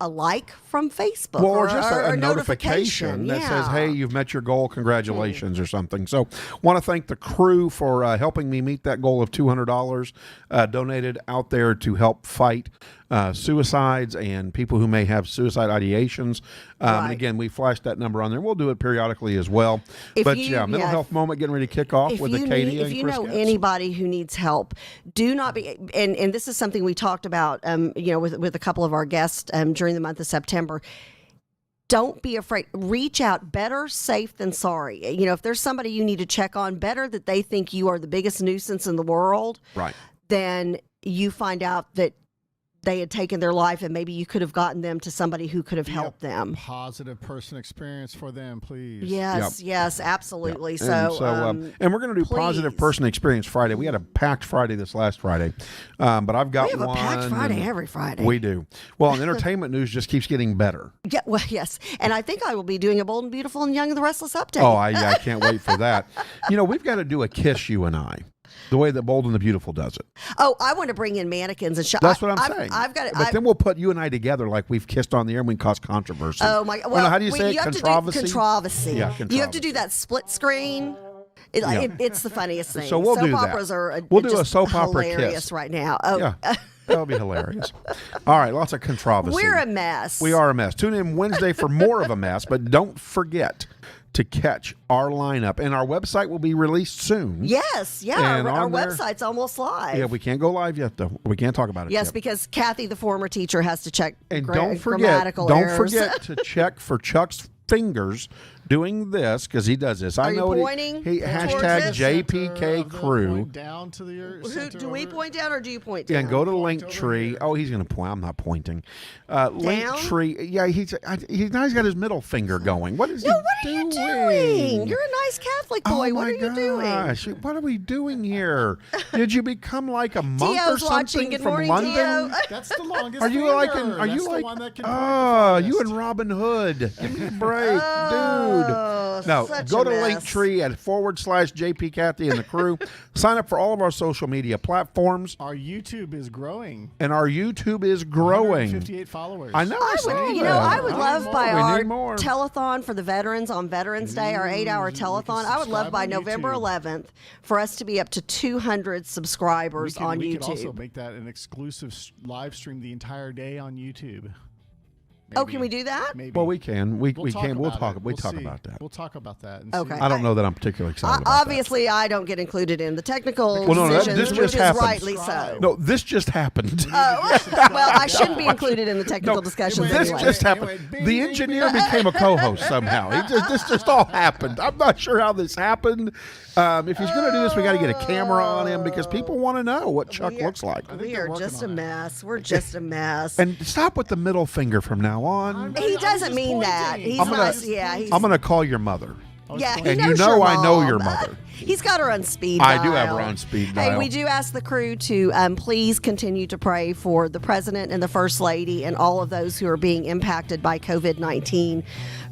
like from Facebook, or just a notification that says, hey, you've met your goal, congratulations, or something. So want to thank the crew for helping me meet that goal of $200 donated out there to help fight suicides and people who may have suicide ideations. And again, we flashed that number on there. We'll do it periodically as well. Mental health moment getting ready to kick off with Acadia. If you know anybody who needs help, do not be, and this is something we talked about, with a couple of our guests during the month of September. Don't be afraid. Reach out. Better safe than sorry. If there's somebody you need to check on, better that they think you are the biggest nuisance in the world. Right. Then you find out that they had taken their life, and maybe you could have gotten them to somebody who could have helped them. Positive person experience for them, please. Yes, absolutely. Yep. So, and we're going to do Positive Person Experience Friday. We had a packed Friday this last Friday, but I've got we have a packed Friday every Friday. We do. Well, and entertainment news just keeps getting better. Yeah, well, yes, and I think I will be doing a Bold and Beautiful and Young and the Restless update. Oh, I can't wait for that. We've got to do a Kiss, you and I. The way that Bold and the Beautiful does it. Oh, I want to bring in mannequins and show. That's what I'm saying. I've got it. But then we'll put you and I together like we've kissed on the air and we cause controversy. Oh, my God. Well, how do you say it? Controversy? Controversy. Yeah, controversy. You have to do that split screen. It's the funniest thing. So we'll do that. Soap operas we'll do a soap opera hilarious right now. Oh. Yeah. That'll be hilarious. All right, lots of controversy. We're a mess. We are a mess. Tune in Wednesday for more of a mess, but don't forget to catch our lineup. And our website will be released soon. Yes, yeah. Our website's almost live. Yeah, we can't go live yet, though. We can't talk about it yet. Because Kathy, the former teacher, has to check grammatical don't errors. forget to check for Chuck's Fingers doing this because he does this. Are I you know pointing he towards hashtag it? JPK crew. Point down to the Do we point down or do you point Yeah, down? and go to Linktree. Oh, he's going to point. I'm not pointing. Linktree. Yeah, now he's got his middle finger going. What is he what are doing? you doing? You're a nice Catholic boy. Oh what are you doing? gosh. What are we doing here? Did you become like a monk or Tio's something watching. Good from morning, London? Tio. That's the longest Are you finger. like That's the one that can point the you farthest. and Robin Hood? Give me a break, dude. No, such go a to mess. Linktree at /JP Kathy and the crew. Sign up for all of our social media platforms. Our YouTube is growing. And our YouTube is growing. 158 followers. I know. I would love by We our need more. telethon for the veterans on Veterans Day, our 8-hour telethon. I would love by subscribe on November YouTube. 11th for us to be up to 200 subscribers on we YouTube. could also make that an exclusive live stream the entire day on YouTube. Oh, can we do that? Maybe. Well, we can. We We'll can. We'll talk. it. We We'll talk see. about that. We'll talk about that. And Okay. see. I don't know that I'm particularly excited about that. Obviously, I don't get included in the technical Well, no, decisions, this which just is happened. rightly so. No, this just happened. Oh, well, I shouldn't be included in the technical discussions This anyway. just happened. The engineer became a co-host somehow. This just all happened. I'm not sure how this happened. If he's going to do this, we got to get a camera on him because people want to know what Chuck looks like. We are just a mess. We're just a mess. And stop with the middle finger from now on. He doesn't mean that. He's I'm gonna- not. Yeah, he's, I'm going to call your mother. yeah. He And knows you know your I know mom. your mother. He's got her on speed I dial. do have her on speed Hey, dial. we do ask the crew to please continue to pray for the president and the first lady and all of those who are being impacted by COVID-19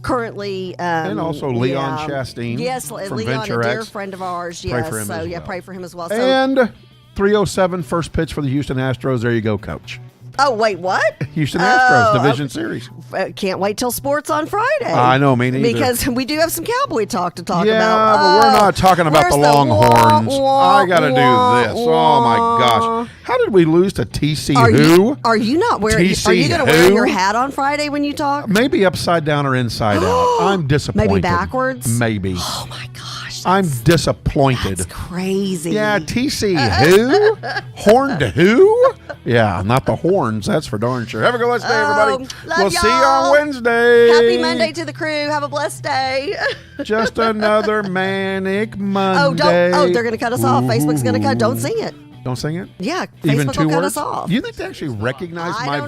currently. And also Leon Chastain Yes, from Leon, Venture a dear X. friend of ours. Pray Yes, for him so as yeah, well. pray for him as well. So, And 307 first pitch for the Houston Astros. There you go, coach. oh wait, what? Houston Astros Oh, Division okay. Series. Can't wait till sports on Friday. I know, me neither. Because we do have some cowboy talk to talk Yeah, about. but we're not talking about where's the the Longhorns. I got to do this. Oh my wah. gosh! How did we lose to TC Are who? are you not wearing? TC Are you going to wear who? your hat on Friday when you talk? Maybe upside down or inside out. I'm disappointed. Maybe backwards? Maybe. Oh my gosh! I'm disappointed. Crazy. Yeah, TC who? Horned who? Yeah, not the horns. That's for darn sure. Have a good blessed day, everybody. Love We'll see you on y'all. Wednesday. Happy Monday to the crew. Have a blessed day. Just another manic Monday. Oh, don't. Oh, they're going to cut us off. Facebook's going to cut. Don't sing it. Don't sing it? Yeah, Even Facebook two will cut words? us off. You think they actually recognize I my don't